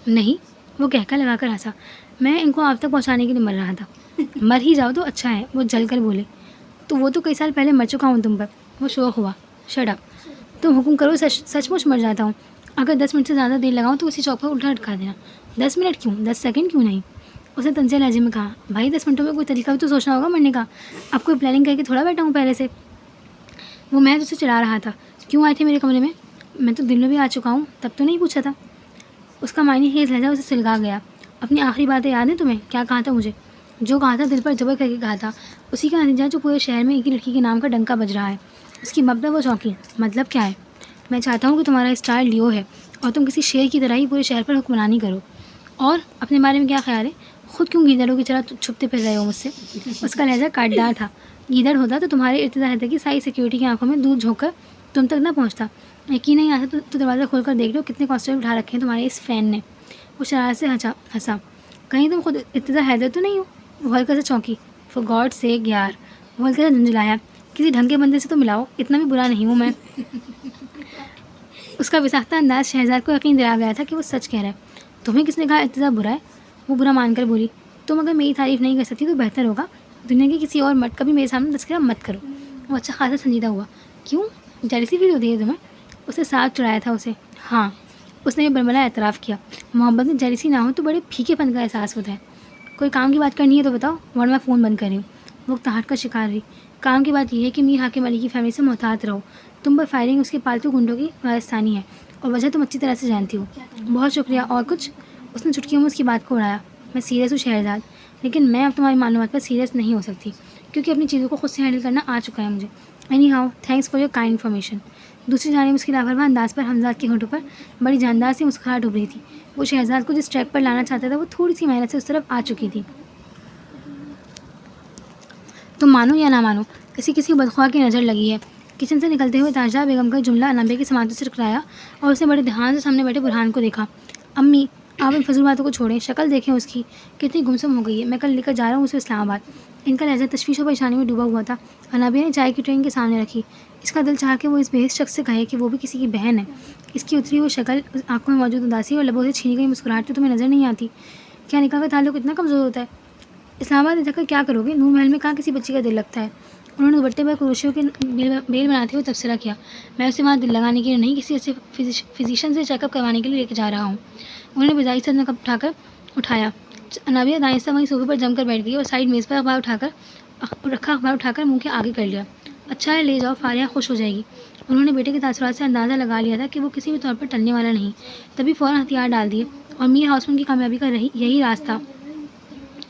نہیں. وہ کہہ کر لگا کر ہنسا. میں ان کو آپ تک پہنچانے کے لیے مر رہا تھا. مر ہی جاؤ تو اچھا ہے. وہ جل کر بولے. تو وہ تو کئی سال پہلے مر چکا ہوں تم پر. وہ شوق ہوا. Shut up. تم حکم کرو سچ مچ مر جاتا ہوں. اگر 10 منٹ سے زیادہ دیر لگاؤں تو اسی چوک پر الٹا اٹکا دینا. 10 منٹ کیوں؟ 10 سیکنڈ کیوں نہیں؟ اس نے طنزیہ لہجے میں کہا. بھائی 10 منٹوں میں کوئی طریقہ بھی تو سوچنا ہوگا مرنے کا. اب کوئی پلاننگ کر کے تھوڑا بیٹھا ہوں پہلے سے. وہ میں اسے چڑھا رہا تھا. کیوں آئے تھے میرے کمرے میں؟ میں تو دل میں بھی آ چکا ہوں. تب تو نہیں پوچھا تھا. اس کا معنی خیز لہجہ اسے سلگا گیا. اپنی آخری باتیں یاد ہیں تمہیں؟ کیا کہا تھا مجھے؟ جو کہا تھا دل پر جبر کر کے کہا تھا. اسی کا نتیجہ جو پورے شہر میں ایک ہی لڑکی کے نام کا ڈنکا بج رہا ہے. اس کی مطلب وہ چونکی. مطلب کیا ہے؟ میں چاہتا ہوں کہ تمہارا اسٹار لیو ہے اور تم کسی شیر کی طرح ہی پورے شہر پر حکمرانی کرو. اور اپنے بارے میں کیا خیال ہے؟ خود کیوں گیدڑوں کی طرح چھپتے پھر رہے ہو مجھ سے؟ اس کا لہجہ کاٹدار تھا. گیدڑ ہوتا تو تمہارے ارتدا ہے کہ ساری سیکیورٹی کی آنکھوں میں دودھ جھونک کر تم تک نہ پہنچتا. یقین نہیں آتا تو دروازہ کھول کر دیکھ لو کتنے کانسٹیبل اٹھا رکھے ہیں تمہارے اس فین نے. وہ شرارت سے ہنسا. کہیں تم خود ارتدا حیدر تو نہیں ہو؟ وہ ہلکا سے چونکی. فور گاڈ سیک یار. وہ ہلکا سے جھنجھلایا. کسی ڈھنگ کے بندے سے تو ملاؤ. اتنا بھی برا نہیں ہوں میں. اس کا وساختہ انداز شہزاد کو یقین دلا گیا تھا کہ وہ سچ کہہ رہا ہے. تمہیں کس نے کہا ارتدا برا ہے؟ وہ برا مان کر بولی. تم اگر میری تعریف نہیں کر سکتی تو بہتر ہوگا دنیا کے کسی اور مرد کا بھی میرے سامنے تذکرہ مت کرو. وہ اچھا خاصا سنجیدہ ہوا. کیوں؟ جیلسی فیل ہوتی ہے تمہیں؟ اس نے ساتھ چڑھایا تھا اسے. ہاں. اس نے یہ برملا اعتراف کیا. محبت میں جیلسی نہ ہو تو بڑے پھیکے پن کا احساس ہوتا ہے. کوئی کام کی بات کرنی ہے تو بتاؤ ورنہ میں فون بند کر رہی ہوں. وہ اکتاہٹ کا شکار رہی. کام کی بات یہ ہے کہ میر حاکم علی کی فیملی سے محتاط رہو. تم پر فائرنگ اس کے پالتو گنڈوں کی راجستھانی ہے اور وجہ تم اچھی طرح سے جانتی ہو. بہت شکریہ. اور کچھ؟ اس نے چٹکیوں میں اس کی بات کو اڑایا. میں سیریس ہوں شہزاد، لیکن میں اب تمہاری معلومات پر سیریس نہیں ہو سکتی کیونکہ اپنی چیزوں کو خود سے ہینڈل کرنا آ چکا ہے مجھے. Any how thanks for your kind information. دوسری جانب اس کے لاپرواہ انداز پر حمزات کے ہونٹوں پر بڑی جاندار سی مسکراہٹ ابھری تھی. وہ شہزاد کو جس ٹریک پر لانا چاہتا تھا وہ تھوڑی سی محنت سے اس طرف آ چکی تھی. تم مانو یا نہ مانو کسی بدخواہ کی نظر لگی ہے. کچن سے نکلتے ہوئے تاجدار بیگم کا جملہ انابے کی سماعتوں سے ٹکرایا اور اس نے بڑے دھیان سے سامنے بیٹھے برہان کو دیکھا. امی آپ ان فضول باتوں کو چھوڑیں. شکل دیکھیں اس کی کتنی گمسم ہو گئی ہے. میں کل لے کر جا رہا ہوں اسے اسلام آباد. ان کا لہجہ تشویش و پریشانی میں ڈوبا ہوا تھا۔ انابیہ نے چائے کی ٹرین کے سامنے رکھی۔ اس کا دل چاہا کہ وہ اس بے حس شخص سے کہے کہ وہ بھی کسی کی بہن ہے۔ اس کی اتری ہوئی شکل، آنکھوں میں موجود اداسی اور لبوں سے چھینی گئی مسکراہٹ تو تمہیں نظر نہیں آتی؟ کیا نکاح کا تعلق اتنا کمزور ہوتا ہے؟ اسلام آباد جا کر کیا کرو گے؟ نور محل میں کہاں کسی بچی کا دل لگتا ہے؟ انہوں نے دوپٹے پر کروشیوں کے بیل بناتے ہوئے تبصرہ کیا۔ میں اسے وہاں دل لگانے کے لیے نہیں، کسی ایسے فزیشین سے چیک اپ کروانے کے لیے لے کے جا رہا ہوں۔ انہوں نے مزاحی سے اپنا کپ اٹھایا۔ انابیہ دائیں وہیں صوفے پر جم کر بیٹھ گئی اور سائڈ میز پر اخبار اٹھا کر منہ کے آگے کر لیا۔ اچھا ہے، لے جاؤ، فاریہ خوش ہو جائے گی۔ انہوں نے بیٹے کے تاثرات سے اندازہ لگا لیا تھا کہ وہ کسی بھی طور پر ٹلنے والا نہیں، تبھی فوراً ہتھیار ڈال دیے۔ اور میر ہاؤس میں ان کی کامیابی کا یہی راز تھا۔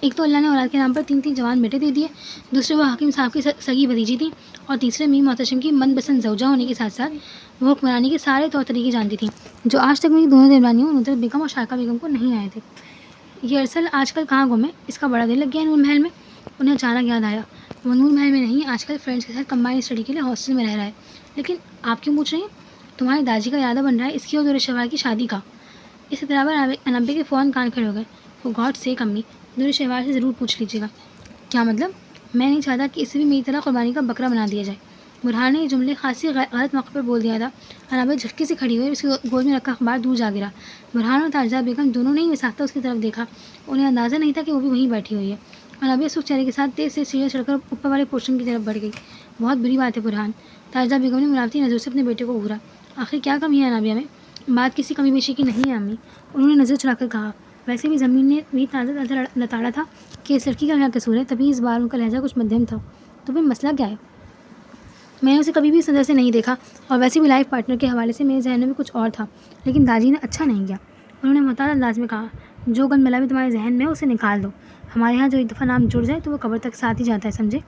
ایک تو اللہ نے اولاد کے نام پر 3 جوان بیٹے دے دیے، دوسرے وہ حکیم صاحب کی سگی بھتیجی تھیں، اور تیسرے میر محتشم کی من پسند زوجہ ہونے کے ساتھ ساتھ وہ حکمرانی کے سارے طور طریقے جانتی تھیں، جو آج تک میری دونوں دیورانیوں ندرت بیگم اور شائقہ بیگم کو نہیں آئے تھے۔ یہ ارسل آج کل کہاں گم ہے؟ اس کا بڑا دل لگ گیا ہے نور محل میں۔ انہیں اچانک یاد آیا، وہ نور محل میں نہیں، آج کل فرینڈس کے ساتھ کمبائنڈ اسٹڈی کے لیے ہاسٹل میں رہ رہا ہے۔ لیکن آپ کیوں پوچھ رہی ہیں؟ تمہارے داجی کا ارادہ بن رہا ہے اس کی اور دور شہوار کی شادی کا۔ اس اطلاع پر انابیہ کے فوراً کان کھڑے ہو گئے۔ فور گاڈ سیک امی، دور شہوار سے ضرور پوچھ لیجیے گا۔ کیا مطلب؟ میں نہیں چاہتا کہ اسے بھی میری طرح قربانی کا بکرا بنا دیا جائے۔ برہان نے یہ جملے خاصی غلط موقع پر بول دیا تھا۔ انابیہ جھٹکے سے کھڑی ہوئی اور اس کی گود میں رکھا اخبار دور جا گرا۔ برہان اور تاجدہ بیگم دونوں نے ہی ساختہ اس کی طرف دیکھا۔ انہیں اندازہ نہیں تھا کہ وہ بھی وہیں بیٹھی ہوئی ہے۔ انابیہ سرخ چہرے کے ساتھ تیز سے سیڑھیاں چڑھ کر اوپر والے پورشن کی طرف بڑھ گئی۔ بہت بری بات ہے برہان۔ تاجدہ بیگم نے ملاوٹی نظروں سے اپنے بیٹے کو گھورا۔ آخر کیا کمی ہے انابیہ میں؟ بات کسی کمی بیشی کی نہیں ہے امی، انہوں نے نظر چڑھا کر کہا۔ ویسے بھی زمین نے بھی تازہ لتاڑا تھا کہ اس لڑکی کا کیا قصور ہے، تبھی اس بار ان کا لہجہ کچھ مدھم تھا۔ تو پھر مسئلہ کیا ہے؟ میں نے اسے کبھی بھی اس نظر سے نہیں دیکھا، اور ویسے بھی لائف پارٹنر کے حوالے سے میرے ذہن میں بھی کچھ اور تھا، لیکن داجی نے اچھا نہیں کیا۔ انہوں نے محتاط انداز میں کہا، جو گند ملا بھی تمہارے ذہن میں ہے اسے نکال دو۔ ہمارے یہاں جو ایک دفعہ نام جڑ جائے تو وہ قبر تک ساتھ ہی جاتا ہے، سمجھے؟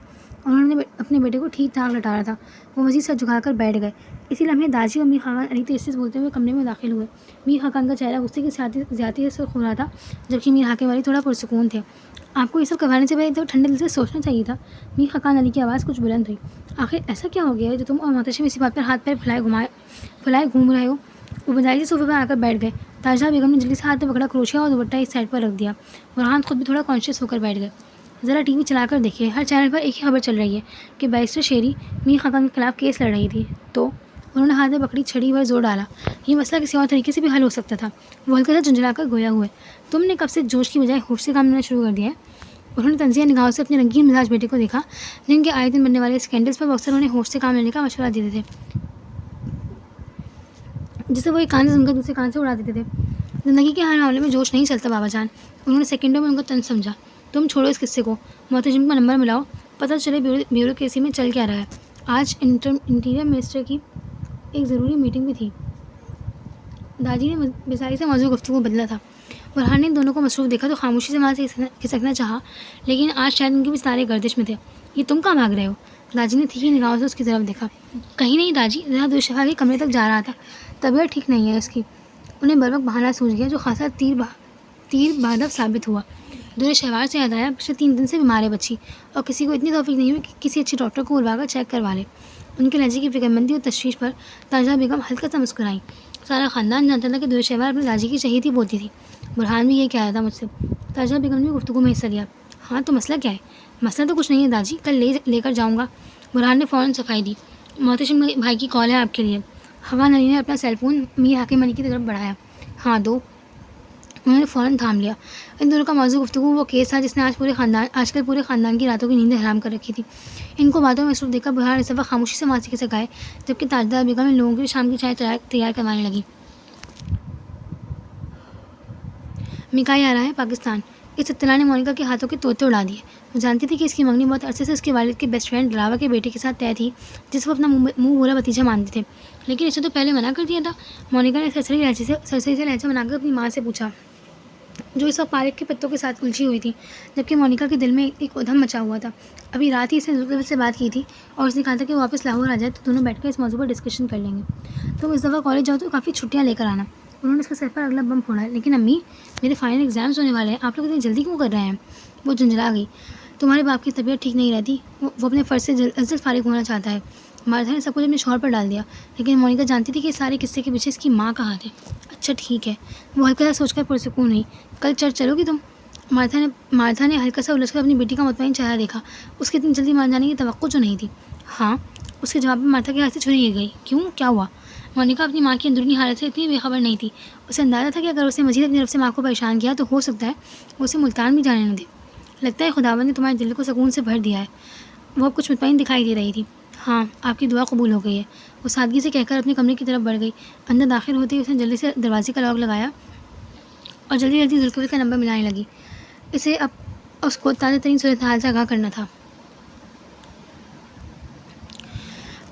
انہوں نے اپنے بیٹے کو ٹھیک ٹھاک لٹارا تھا۔ وہ مزید سر جھکا کر بیٹھ گئے۔ اسی لمحے داجی اور میر خاقان علی تیز بولتے ہوئے کمرے میں داخل ہوئے۔ میر خاقان کا چہرہ غصے کی زیادتی سے سرخ ہو رہا تھا، جبکہ میر حاکم علی تھوڑا پرسکون تھے۔ آپ کو یہ سب کروانے سے پہلے ایک دفعہ ٹھنڈے دل سے سوچنا چاہیے تھا۔ میر خاقان علی کی آواز کچھ بلند ہوئی۔ آخر ایسا کیا ہو گیا ہے جو تم اور محتشم اسی بات پر ہاتھ پیر پھیلائے گھوم رہے ہو؟ وہ بجائی سے صوفے پر آ کر بیٹھ گئے۔ تاجدہ بیگم نے جلدی سے ہاتھ میں پکڑا کروشیا اور دوپٹہ اس سائڈ پر رکھ دیا۔ برہان خود بھی تھوڑا کانشیس ہو کر بیٹھ گئے۔ ذرا ٹی وی چلا کر دیکھیے، ہر چینل پر ایک ہی خبر چل رہی ہے کہ بیرسٹر شیری میر خاقان کے خلاف کیس لڑ رہی تھی۔ تو انہوں نے ہاتھ میں پکڑی چھڑی پر زور ڈالا۔ یہ مسئلہ کسی اور طریقے سے بھی حل ہو سکتا تھا۔ وہ ہلکا سا جھنجھلا کر گویا ہوئے۔ تم نے کب سے جوش کی بجائے ہوش سے کام لینا شروع کر دیا ہے؟ انہوں نے تنزیہ نگاہوں سے اپنے رنگین مزاج بیٹے کو دیکھا، جن کے آئے دن بننے والے اسکینڈلز پر وہ اکثر انہیں ہوش سے کام لینے کا مشورہ دیتے تھے، جسے وہ ایک کان سے سن کر دوسرے کان سے اڑا دیتے تھے۔ زندگی کے ہر معاملے میں جوش نہیں چلتا بابا جان، انہوں نے سیکنڈوں میں ان کا طنز سمجھا۔ تم چھوڑو اس قصے کو، محتشم کا نمبر ملاؤ، پتہ چلے بیوروکریسی میں چل کیا رہا ہے۔ آج انٹیریئر منسٹر کی ایک ضروری میٹنگ بھی تھی۔ داجی نے بسائی سے موضوع گفتگو بدلا تھا۔ برہان نے ان دونوں کو مصروف دیکھا تو خاموشی سے وہاں سے کھسکنا چاہا، لیکن آج شاید ان کے بھی ستارے گردش میں تھے۔ یہ تم کہاں بھاگ رہے ہو؟ داجی نے تیکھی نگاہوں سے اس کی طرف دیکھا۔ کہیں نہیں داجی، ذرا دور شفا کے کمرے تک جا رہا تھا، طبیعت ٹھیک نہیں ہے اس کی۔ انہیں بروقت بہانہ سوجھ گیا جو خاصا تیر بہدف ثابت ہوا۔ دور شہوار سے یاد آیا، پچھلے 3 دن سے بیمار ہے بچی، اور کسی کو اتنی توفیق نہیں ہوئی کہ کسی اچھے ڈاکٹر کو بلوا کر چیک کروا لے۔ ان کے لہجے کی فکرمندی اور تشویش پر تاجدہ بیگم ہلکا سا مسکرائیں۔ سارا خاندان جانتا تھا کہ دور شہوار اپنی داجی کی چہیتی بولتی تھی۔ برہان بھی یہ کہہ رہا تھا مجھ سے۔ تاجدہ بیگم نے گفتگو میں حصہ لیا۔ ہاں تو مسئلہ کیا ہے؟ مسئلہ تو کچھ نہیں ہے داجی، کل لے کر جاؤں گا۔ برہان نے فوراً صفائی دی۔ محتشم بھائی کی کال ہے آپ کے لیے۔ حوان علی نے اپنا سیل فون میر حاکم علی کی طرف بڑھایا۔ ہاں دو۔ انہوں نے فوراً تھام لیا۔ ان دونوں کا موضوع گفتگو وہ کیس تھا جس نے آج کل پورے خاندان کی راتوں کی نیندیں حرام کر رکھی تھی۔ ان کو باتوں میں مصروف دیکھ کر برہان اس وقت خاموشی سے وہاں سے کھسک آئے، جبکہ تاجدہ بیگم ان لوگوں کے لیے شام کی چائے تیار کروانے لگی۔ مکائی آ رہا ہے پاکستان۔ اس اطلاع نے مونیکا کے ہاتھوں کے طوطے اڑا دیے۔ وہ جانتی تھی کہ اس کی منگنی بہت عرصے سے اس کے والد کے بیسٹ فرینڈ راوا کے بیٹے کے ساتھ طے تھی، جس کو اپنا منہ بولا بھتیجا مانتے تھے، لیکن اسے تو پہلے منع کر دیا تھا۔ مونیکا نے سرسری سے لہجہ بنا کر اپنی ماں سے پوچھا، جو اس وقت پارک کے پتوں کے ساتھ الجھی ہوئی تھی، جبکہ مونیکا کے دل میں ایک ادھم مچا ہوا تھا۔ ابھی رات ہی اس نے زلفی سے بات کی تھی اور اس نے کہا تھا کہ وہ واپس لاہور آ جائے تو دونوں بیٹھ کر اس موضوع پر ڈسکشن کر لیں گے۔ تم اس دفعہ کالج جاؤ تو کافی چھٹیاں لے کر آنا۔ انہوں نے اس کے سر پر اگلا بم پھوڑا۔ لیکن امی، میرے فائنل ایگزامس ہونے والے ہیں، آپ لوگ اتنی جلدی کیوں کر رہے ہیں؟ وہ جھنجھلا گئی۔ تمہارے باپ کی طبیعت ٹھیک نہیں رہتی، وہ اپنے فرض سے جلد فارغ ہونا چاہتا ہے۔ مارتھا نے سب کچھ اپنے شوہر پر ڈال دیا، لیکن مونیکا جانتی تھی کہ سارے قصے کے پیچھے اس کی ماں کا ہاتھ ہے۔ اچھا ٹھیک ہے، وہ ہلکا سا سوچ کر پرسکون ہوئی۔ کل چرچ چلو گی تم؟ مارتھا نے ہلکا سا الجھ کر اپنی بیٹی کا مطمئن چہرہ دیکھا. اس کے اتنی جلدی مان جانے کی توقع جو نہیں تھی. ہاں. اس کے جواب میں مارتھا کے ہاتھ سے چھری گر گئی. کیوں؟ کیا ہوا؟ مونیکا اپنی ماں کی اندرونی حالت سے اتنی بے خبر نہیں تھی. اسے اندازہ تھا کہ اگر اسے مزید اپنی طرف سے ماں کو پریشان کیا تو ہو سکتا ہے وہ اسے ملتان بھی جانے نہ دے. لگتا ہے خداوند نے تمہارے دل کو سکون سے بھر دیا ہے. وہ اب کچھ مطمئن دکھائی دے رہی تھی. ہاں، آپ کی دعا قبول ہو گئی ہے. وہ سادگی سے کہہ کر اپنے کمرے کی طرف بڑھ گئی. اندر داخل ہوتے ہی اس نے جلدی سے دروازے کا لاک لگایا اور جلدی ذوالفقار کا نمبر ملانے لگی. اسے اب اس کو تازہ ترین صورتحال سے آگاہ کرنا تھا.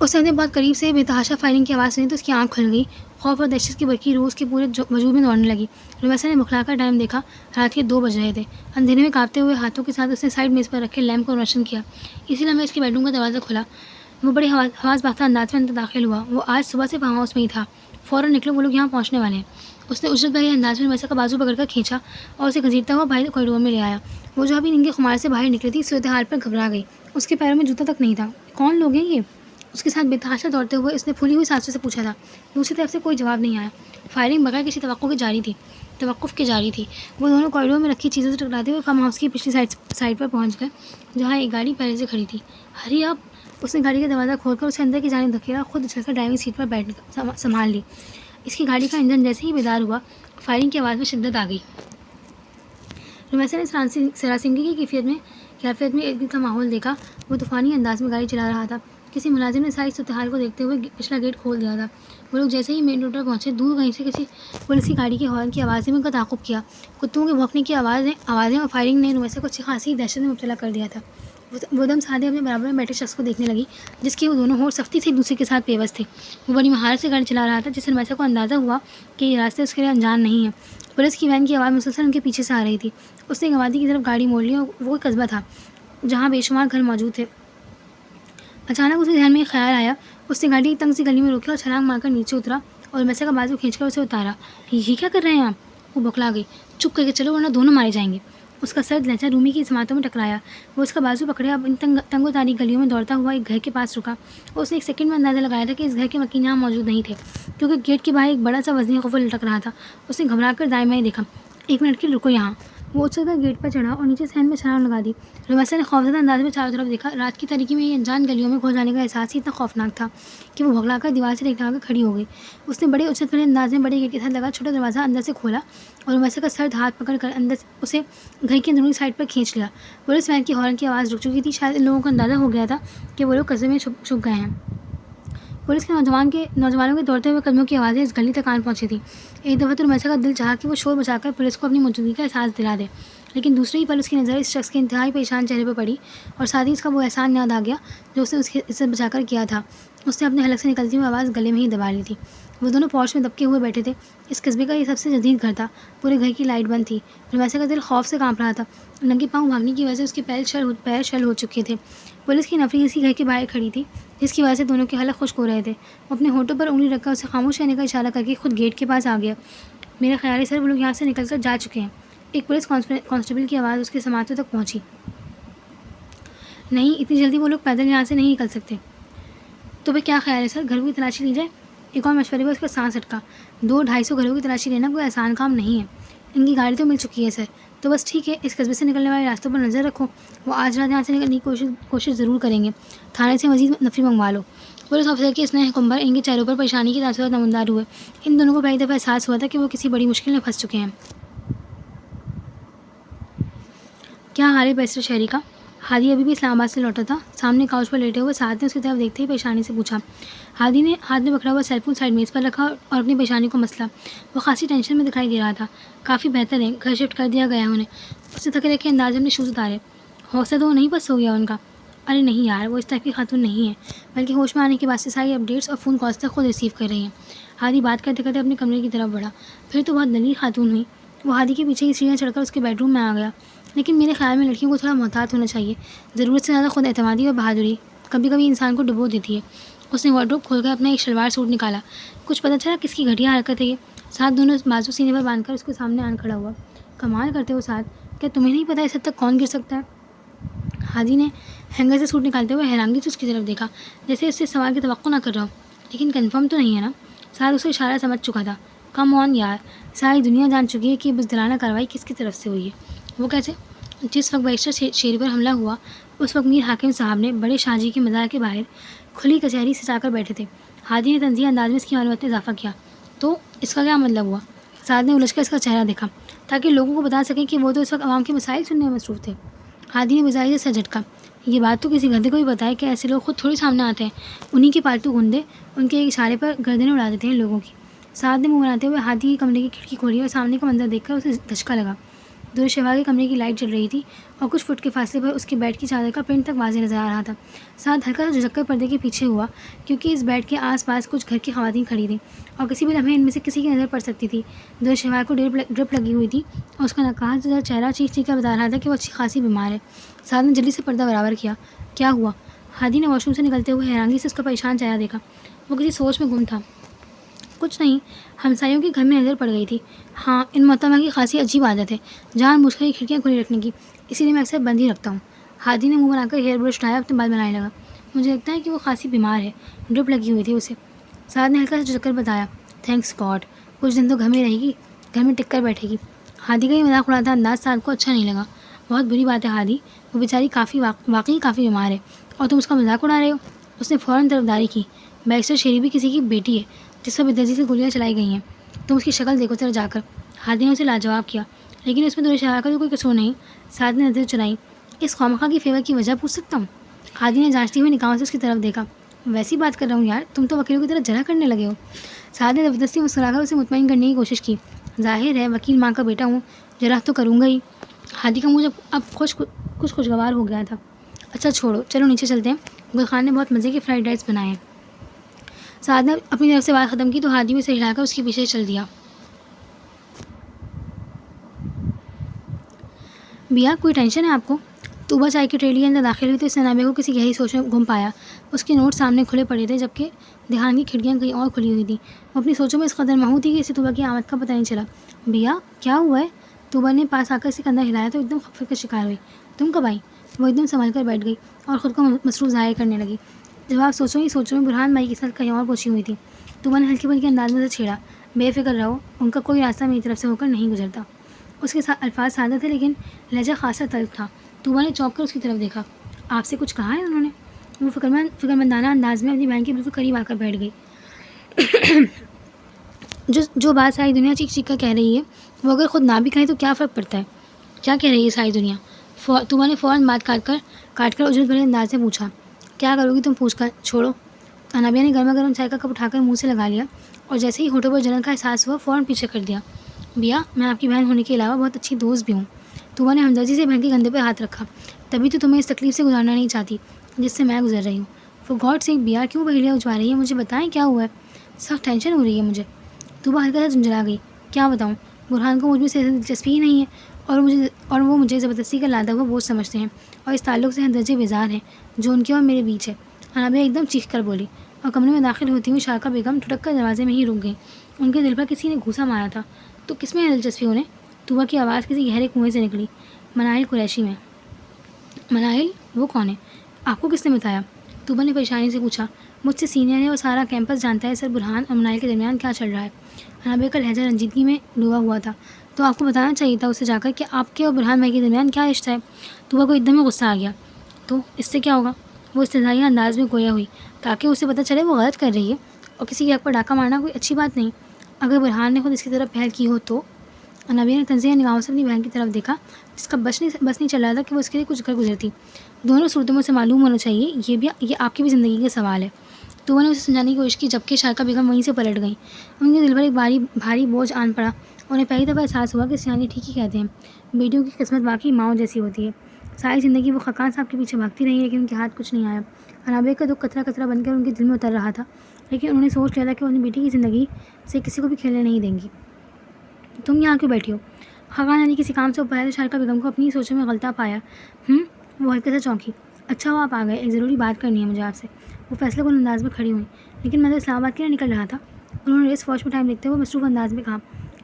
اس نے بہت قریب سے بے تحاشا فائرنگ کی آواز سنی تو اس کی آنکھ کھل گئی. خوف اور دہشت کی برقی روح اس کے پورے وجود میں دوڑنے لگی. رومیسا نے بکھلا کر ٹائم دیکھا. رات کے 2 بج رہے تھے. اندھیرے میں کانپتے ہوئے ہاتھوں کے ساتھ اس نے سائڈ میز پر رکھے لیمپ کو روشن کیا. اسی لمحے اس کے بیڈ روم کا دروازہ کھلا. وہ بڑے حواس باختہ انداز میں اندر داخل ہوا. وہ آج صبح سے فارم ہاؤس میں ہی تھا. فوراً نکلو، وہ لوگ یہاں پہنچنے والے ہیں. اس نے اجرت بھرے انداز میں رومیسا کا بازو پکڑ کر کھینچا اور اسے گھسیٹتا ہوا باہر کوریڈور میں لے آیا. وہ جو ابھی ننگے خمار سے باہر نکلی تھی صورتحال پر گھبرا گئی. اس کے پیروں میں جوتا تک نہیں تھا. کون لوگ ہیں یہ؟ اس کے ساتھ بے تحاشا دوڑتے ہوئے اس نے پھولی ہوئی سانسوں سے پوچھا تھا. دوسری طرف سے کوئی جواب نہیں آیا. فائرنگ بغیر کسی توقف کے جاری تھی. وہ دونوں کوریڈور میں رکھی چیزوں سے ٹکراتے ہوئے فارم ہاؤس کی پچھلی سائڈ پر پہنچ گئے جہاں ایک گاڑی پہلے سے کھڑی تھی. ہری اب! اس نے گاڑی کا دروازہ کھول کر اسے اندر کی جانب دھکیلا اور خود اچھل کر ڈرائیونگ سیٹ پر بیٹھ سنبھال لی. اس کی گاڑی کا انجن جیسے ہی بیدار ہوا فائرنگ کی آواز میں شدت آ گئی. رومیسا نے سراسنگی کی کیفیت میں ایک دن کا ماحول دیکھا. وہ طوفانی انداز میں گاڑی چلا رہا تھا. کسی ملازم نے ساری صورتحال کو دیکھتے ہوئے پچھلا گیٹ کھول دیا تھا. وہ لوگ جیسے ہی مین روڈ پر پہنچے دور کہیں سے کسی پولیس کی گاڑی کے ہارن کی آوازیں میں ان کا تعاقب کیا. کتوں کے بھونکنے کی آوازیں اور فائرنگ نے رومیسا کو اچھی خاصی دہشت میں مبتلا کر دیا تھا. وہ دم سادے اپنے برابر میں بیٹھے شخص کو دیکھنے لگی جس کے وہ دونوں ہونٹ سختی سے ایک دوسرے کے ساتھ پیوست تھے. وہ بڑی مہارت سے گاڑی چلا رہا تھا جس سے رومیسا کو اندازہ ہوا کہ یہ راستے اس کے لیے انجان نہیں ہیں. پولیس کی وین کی آواز مسلسل ان کے پیچھے سے آ رہی تھی. اس نے ایک آبادی کی طرف گاڑی موڑ لی اور وہ ایک قصبہ تھا جہاں بے شمار گھر موجود تھے. اچانک اسے ذہن میں ایک خیال آیا. اس نے گاڑی کی تنگ سی گلی میں روکی اور چھلانگ مار کر نیچے اترا اور رومیسا کا بازو کھینچ کر اسے اتارا. یہ کیا کر رہے ہیں آپ؟ وہ بکھلا گئی. چپ کر کے چلو ورنہ دونوں مارے جائیں گے. اس کا سر لہجہ رومی کی سماعتوں میں ٹکرایا. وہ اس کا بازو پکڑے اب ان تنگ و تاریک گلیوں میں دوڑتا ہوا ایک گھر کے پاس رکا. اس نے ایک سیکنڈ میں اندازہ لگایا تھا کہ اس گھر کے مکین یہاں موجود نہیں تھے کیونکہ گیٹ کے باہر ایک بڑا سا وزنی قفل لٹک رہا تھا. اس نے گھبرا کر دائیں بائیں دیکھا. 1 منٹ کے رکو یہاں. وہ اچھل کر گیٹ پر چڑھا اور نیچے سہن میں چھلانگ لگا دی. رومیسا نے خوفزدہ انداز میں چاروں طرف دیکھا. رات کی تاریکی میں یہ انجان گلیوں میں کھو جانے کا احساس ہی اتنا خوفناک تھا کہ وہ بھگلا کر دیوار سے ٹکرا کر کھڑی ہو گئی. اس نے بڑے اچھل بھرے انداز میں بڑے گیٹ کے ساتھ لگا چھوٹا دروازہ اندر سے کھولا اور رومیسا کا سر ہاتھ پکڑ کر اندر اسے گھر کی اندرونی سائڈ پر کھینچ لیا. پولیس وین کی ہارن کی آواز رک چکی تھی. شاید ان لوگوں کو اندازہ ہو گیا تھا کہ وہ لوگ قصبے میں چھپ گئے ہیں. پولیس کے نوجوانوں کے دوڑتے ہوئے قدموں کی آوازیں اس گلی تک آن پہنچی تھیں. ایک دفعہ تو رومیسا کا دل چاہا کہ وہ شور مچا کر پولیس کو اپنی موجودگی کا احساس دلا دے. لیکن دوسری ہی پل اس کی نظر اس شخص کے انتہائی پریشان چہرے پر پڑی اور ساتھ ہی اس کا وہ احسان یاد آ گیا جو اس نے اس کی عزت بچا کر کیا تھا. اس نے اپنے حلق سے نکلتی ہوئی آواز گلے میں ہی دبا لی تھی. وہ دونوں پورچ میں دبکے ہوئے بیٹھے تھے. اس قصبے کا یہ سب سے جدید گھر تھا. پورے گھر کی لائٹ بند تھی. رومیسا کا دل خوف سے کانپ رہا تھا. ننگے پاؤں بھاگنے کی وجہ سے اس کے پیر شل ہو چکے تھے. پولیس کی نفری اسی گھر کے باہر کھڑی تھی جس کی وجہ سے دونوں کے حلق خشک ہو رہے تھے. وہ اپنے ہونٹوں پر انگلی رکھ کر اسے خاموش رہنے کا اشارہ کر کے خود گیٹ کے پاس آ گیا. میرا خیال ہے سر وہ لوگ یہاں سے نکل کر جا چکے ہیں. ایک پولیس کانسٹیبل کی آواز اس کے سماعتوں تک پہنچی. نہیں، اتنی جلدی وہ لوگ پیدل یہاں سے نہیں نکل سکتے. تو پھر کیا خیال ہے سر، گھروں کی تلاشی لی جائے؟ ایک اور مشورے پر اس کا سانس اٹکا. 200-250 گھروں کی تلاشی لینا کوئی آسان کام نہیں ہے. ان کی گاڑی تو مل چکی ہے سر. تو بس ٹھیک ہے، اس قصبے سے نکلنے والے راستوں پر نظر رکھو. وہ آج رات یہاں سے نکلنے کی کوشش ضرور کریں گے. تھانے سے مزید نفری منگوا لو. پولیس آفیسر کے اس نئے حکم پر ان کے چہروں پر پریشانی کے تاثرات نمودار ہوئے. ان دونوں کو پہلی دفعہ احساس ہوا تھا کہ وہ کسی بڑی مشکل میں پھنس چکے ہیں. کیا حال ہے بیرسٹر شہری کا؟ ہادی ابھی بھی اسلام آباد سے لوٹا تھا. سامنے کاؤچ پر لیٹے ہوئے سعد نے اس کی طرف دیکھتے ہی پریشانی سے پوچھا. ہادی نے ہاتھ میں پکڑا ہوا سیل فون سائڈ میز پر رکھا اور اپنی پریشانی کو مسلا. وہ خاصی ٹینشن میں دکھائی دے رہا تھا. کافی بہتر ہے، گھر شفٹ کر دیا گیا ہے انہیں. اس نے تھکے رکھے انداز میں اپنے شوز اتارے. حوصلہ تو نہیں بس ہو گیا ان کا؟ ارے نہیں یار، وہ اس ٹائپ کی خاتون نہیں ہے، بلکہ ہوش میں آنے کے بعد سے ساری اپڈیٹس اور فون کالز تک خود ریسیو کر رہی ہیں. ہادی بات کرتے کرتے اپنے کمرے کی طرف بڑھا. پھر تو بہت دلیر خاتون ہوئی. وہ ہادی کے پیچھے کی سیڑھیاں چڑھ کر اس کے بیڈ روم میں آ گیا. لیکن میرے خیال میں لڑکیوں کو تھوڑا محتاط ہونا چاہیے. ضرورت سے زیادہ خود اعتمادی اور بہادری کبھی کبھی انسان کو ڈبو دیتی ہے. اس نے وارڈروب کھول کر اپنا ایک شلوار سوٹ نکالا. کچھ پتہ چلا کس کی گھٹیا حرکت ہے یہ؟ ساتھ دونوں بازو سینے پر باندھ کر اس کے سامنے آن کھڑا ہوا. کمال کرتے ہو ساتھ، کیا تمہیں نہیں پتہ اس حد تک کون گر سکتا ہے؟ ہادی نے ہینگر سے سوٹ نکالتے ہوئے حیرانگی سے اس کی طرف دیکھا جیسے اس سے سوال کی توقع نہ کر رہا ہو. لیکن کنفرم تو نہیں ہے نا؟ ساتھ اسے اشارہ سمجھ چکا تھا. کم آن یار، ساری دنیا جان چکی ہے کہ یہ بزدلانہ کارروائی کس کی طرف سے ہوئی ہے. وہ کیسے؟ جس وقت بیشتر شیری پر حملہ ہوا اس وقت میر حاکم صاحب نے بڑے شاہ جی کے مزار کے باہر کھلی کچہری سجا کر بیٹھے تھے۔ ہادی نے تنزیہ انداز میں اس کی معلومات میں اضافہ کیا۔ تو اس کا کیا مطلب ہوا؟ سعد نے الجھ کر اس کا چہرہ دیکھا تاکہ لوگوں کو بتا سکیں کہ وہ تو اس وقت عوام کے مسائل سننے میں مصروف تھے۔ ہادی نے مزاحی سے سر جھٹکا۔ یہ بات تو کسی گدھے کو بھی بتائے کہ ایسے لوگ خود تھوڑی سامنے آتے ہیں، انہی کے پالتو گنڈے ان کے ایک اشارے پر گردنیں اڑا دیتے ہیں لوگوں کی۔ سعد نے منہ بناتے ہوئے ہادی کے کمرے کی کھڑکی کھولی اور سامنے کا منظر دیکھ کر اسے دھچکا لگا۔ دور شفا کے کمرے کی لائٹ جل رہی تھی اور کچھ فٹ کے فاصلے پر اس کے بیڈ کی چادر کا پرنٹ تک واضح نظر آ رہا تھا۔ سعد ہلکا سا جھک کر پردے کے پیچھے ہوا کیونکہ اس بیڈ کے آس پاس کچھ گھر کی خواتین کھڑی تھیں اور کسی بھی لمحے ان میں سے کسی کی نظر پڑ سکتی تھی۔ دور شفا کو ڈرپ لگی ہوئی تھی اور اس کا نقاہت زدہ چہرہ چیخ چیخ کر بتا رہا تھا کہ وہ اچھی خاصی بیمار ہے۔ سعد نے جلدی سے پردہ برابر کیا۔ کیا ہوا؟ ہادی نے واش روم سے نکلتے ہوئے حیرانگی سے اس کا پریشان چہرہ دیکھا۔ وہ کسی سوچ میں گم تھا۔ کچھ نہیں، ہمسائیوں کے گھر میں نظر پڑ گئی تھی۔ ہاں، ان محترمہ کی خاصی عجیب عادت ہے جان بوجھ کر یہ کھڑکیاں کھلی رکھنے کی، اسی لیے میں اکثر بند ہی رکھتا ہوں۔ ہادی نے منہ بنا کر ہیئر برش اٹھایا، اپنے بال بنانے لگا۔ مجھے لگتا ہے کہ وہ خاصی بیمار ہے، ڈرپ لگی ہوئی تھی اسے۔ سعد نے ہلکا سا جھک کر بتایا۔ تھینکس گاڈ، کچھ دن تو گھر میں رہے گی، گھر میں ٹک کر بیٹھے گی۔ ہادی کا یہ مذاق اڑاتا انداز سعد کو اچھا نہیں لگا۔ بہت بری بات ہے ہادی، وہ بیچاری واقعی کافی بیمار ہے اور تم اس کا مذاق اڑا رہے ہو۔ اس نے فوراً طرفداری کی۔ بیشتر شیری بھی کسی کی بیٹی ہے جس پر بدرجی سے گولیاں چلائی گئی ہیں، تم اس کی شکل دیکھو ذرا جا کر۔ ہادی نے اسے لاجواب کیا۔ لیکن اس میں دور شفا کا تو کوئی قصور نہیں۔ سعد نے نظر چلائی۔ اس خوامخواہ کی فیور کی وجہ پوچھ سکتا ہوں؟ ہادی نے جانچتی ہوئی نگاہوں سے اس کی طرف دیکھا۔ ویسی بات کر رہا ہوں یار، تم تو وکیلوں کی طرح جرح کرنے لگے ہو۔ سعد نے زبردستی مسکرا کر اسے مطمئن کرنے کی کوشش کی۔ ظاہر ہے وکیل ماں کا بیٹا ہوں، جرح تو کروں گا ہی۔ ہادی کا منہ جب اب کچھ خوشگوار ہو گیا تھا۔ اچھا چھوڑو، چلو نیچے چلتے ہیں، گل خان نے بہت مزے کے فرائیڈ رائس بنائے ہیں۔ سعد نے اپنی طرف سے بات ختم کی تو ہادی بھی اسے ہلا کر اس کے پیچھے چل دیا۔ بیا، کوئی ٹینشن ہے آپ کو؟ طوبہ چائے کی ٹریلی کے اندر داخل ہوئی تو اس نے نابے کو کسی گہری سوچ میں گم پایا۔ اس کے نوٹ سامنے کھلے پڑے تھے جبکہ دھیان کی کھڑکیاں کہیں اور کھلی ہوئی تھیں۔ وہ اپنی سوچوں میں اس قدر محو تھی کہ اسے طوبہ کی آمد کا پتہ نہیں چلا۔ بیا، کیا ہوا ہے؟ طوبہ نے پاس آ کر اسے کندھا ہلایا تو ایک دم خفے کا شکار ہوئی۔ تم کب آئی؟ وہ ایک دم سنبھل کر بیٹھ گئی اور خود کو مصروف ظاہر کرنے لگی۔ جب آپ سوچوں میں برہان بھائی کے ساتھ کہیں اور پہنچی ہوئی تھی۔ طوبہ نے ہلکی پھلکی انداز میں سے چھیڑا۔ بے فکر رہو، ان کا کوئی راستہ میری طرف سے ہو کر نہیں گزرتا۔ اس کے الفاظ سادہ تھے لیکن لہجہ خاصا تلخ تھا۔ طوبہ نے چونک کر اس کی طرف دیکھا۔ آپ سے کچھ کہا ہے انہوں نے؟ وہ فکرمندانہ انداز میں اپنی بہن کے بالکل قریب آ کر بیٹھ گئی۔ جو بات ساری دنیا چیخ چیخ کر کہہ رہی ہے وہ اگر خود نہ بھی کہیں تو کیا فرق پڑتا ہے؟ کیا کہہ رہی ہے ساری دنیا؟ طوبہ نے فوراً بات کاٹ کر اجرت بھرے انداز سے پوچھا۔ کیا کرو گی تم پوچھ کر؟ چھوڑو۔ انابیہ نے گرما گرم چائے کا کپ اٹھا کر منہ سے لگا لیا اور جیسے ہی ہونٹوں پر جلن کا احساس ہوا فوراً پیچھے کر دیا۔ بیا، میں آپ کی بہن ہونے کے علاوہ بہت اچھی دوست بھی ہوں۔ طوبہ نے ہمدردی سے بہن کے کندھے پہ ہاتھ رکھا۔ تبھی تو تمہیں اس تکلیف سے گزارنا نہیں چاہتی جس سے میں گزر رہی ہوں۔ فار گاڈ سیک بیا، کیوں پہیلیاں اجوا رہی ہے؟ مجھے بتائیں کیا ہوا ہے؟ سخت ٹینشن ہو رہی ہے مجھے۔ طوبہ ہلکا سا جھنجھلا گئی۔ کیا بتاؤں؟ برہان کو مجھ میں سے دلچسپی ہی نہیں ہے اور وہ مجھے زبردستی کا لادا ہوا بوجھ سمجھتے ہیں اور اس تعلق سے درجے بیزار ہیں جو ان کے اور میرے بیچ ہے۔ انابیہ ایک دم چیخ کر بولی اور کمرے میں داخل ہوتی ہوئی شارقہ بیگم ٹھٹک کر دروازے میں ہی رک گئی۔ ان کے دل پر کسی نے گھوسا مارا تھا۔ تو کس میں ہے دلچسپی انہیں؟ طوبہ کی آواز کسی گہرے کنویں سے نکلی۔ منائل قریشی میں۔ منائل؟ وہ کون ہے؟ آپ کو کس نے بتایا؟ طوبہ نے پریشانی سے پوچھا۔ مجھ سے سینئر ہے اور سارا کیمپس جانتا ہے سر برہان اور منائل کے درمیان کیا چل رہا ہے۔ انابیہ کا لہجہ رنجیدگی میں ڈوبا ہوا تھا۔ تو آپ کو بتانا چاہیے تھا اسے جا کر کہ آپ کے اور برہان بھائی کے درمیان کیا رشتہ ہے۔ طوبہ کو ایک دم غصہ آ گیا۔ تو اس سے کیا ہوگا؟ وہ استہزائیہ انداز میں گویا ہوئی۔ تاکہ اسے پتہ چلے وہ غلط کر رہی ہے اور کسی کے حق پر ڈاکہ مارنا کوئی اچھی بات نہیں۔ اگر برہان نے خود اس کی طرف پہل کی ہو تو؟ انابیہ نے تنزیہ نگاہوں سے اپنی بہن کی طرف دیکھا جس کا بس نہیں چل رہا تھا کہ وہ اس کے لیے کچھ کر گزرتی۔ دونوں صورتوں میں سے معلوم ہونا چاہیے، یہ آپ کی بھی زندگی کا سوال ہے۔ طوبہ نے اسے سمجھانے کی کوشش کی جبکہ شارقہ بیگم وہیں سے پلٹ گئیں۔ ان کے دل پر ایک بھاری بوجھ آن پڑا۔ انہیں پہلی دفعہ احساس ہوا کہ سیانی ٹھیک ہی کہتے ہیں، بیٹیوں کی قسمت واقعی ماؤں جیسی ہوتی ہے۔ ساری زندگی وہ خاقان صاحب کے پیچھے بھاگتی رہی لیکن ان کے ہاتھ کچھ نہیں آیا۔ انابیہ کا دکھ قطرہ قطرہ بن کر ان کے دل میں اتر رہا تھا لیکن انہوں نے سوچ لیا تھا کہ وہ اپنی بیٹی کی زندگی سے کسی کو بھی کھیلنے نہیں دیں گی۔ تم یہاں کیوں بیٹھی ہو؟ خاقان علی کسی کام سے اوپر آیا تو شارقہ بیگم کو اپنی سوچوں میں غلطہ پایا۔ وہ ہلکے سے چونکی۔ اچھا ہوا آپ آ گئے، ایک ضروری بات کرنی ہے مجھے آپ سے۔ وہ فیصلہ کن انداز میں کھڑی ہوئیں۔ لیکن میں تو اسلام آباد کے لیے نکل رہا تھا۔ انہوں نے ریس واچ میں ٹائم دیکھتے ہوئے مصروف انداز میں کہا۔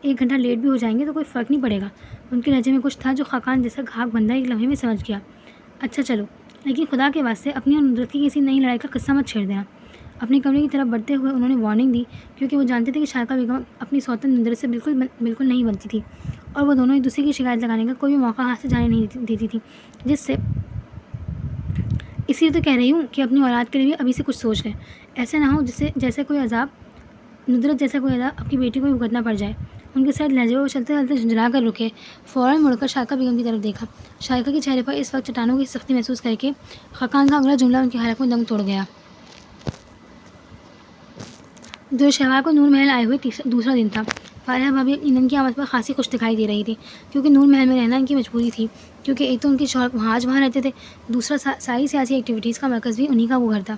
1 گھنٹہ لیٹ بھی ہو جائیں گے تو کوئی فرق نہیں پڑے گا۔ ان کے لہجے میں کچھ تھا جو خاقان جیسا گھاگ بندہ ایک لمحے میں سمجھ گیا۔ اچھا چلو، لیکن خدا کے واسطے اپنی اور ندرت کی کسی نئی لڑائی کا قصہ مت چھیڑ دینا۔ اپنے کمرے کی طرف بڑھتے ہوئے انہوں نے وارننگ دی کیونکہ وہ جانتے تھے کہ شارقہ بیگم اپنی سوتن ندرت سے بالکل نہیں بنتی تھی اور وہ دونوں ایک دوسرے کی شکایت لگانے کا کوئی بھی موقع ہاتھ سے جانے نہیں دیتی تھی، جس سے اسی لیے تو کہہ رہی ہوں کہ اپنی اولاد کے لیے بھی ابھی سے کچھ سوچ لیں، ایسا نہ ہو جیسے کوئی عذاب ندرت جیسا کوئی عذاب آپ کی بیٹی کو بھی بھگتنا پڑ جائے۔ ان کے ساتھ لہجے وہ چلتے چلتے جھنجھلا کر رکے، فوراً مڑ کر شائقہ بیگم کی طرف دیکھا۔ شائقہ کے چہرے پر اس وقت چٹانوں کی سختی محسوس کر کے خاقان کا اگلا جملہ ان کی حلق میں دم توڑ گیا۔ شہوار کو نور محل آئے ہوئے دوسرا دن تھا۔ فارحہ بھابھی اپنی نند کی آمد پر خاصی خوش دکھائی دے رہی تھی، کیونکہ نور محل میں رہنا ان کی مجبوری تھی، کیونکہ ایک تو ان کے شوہر وہاں رہتے تھے، دوسرا ساری سیاسی ایکٹیویٹیز کا مرکز بھی انہی کا وہ گھر تھا،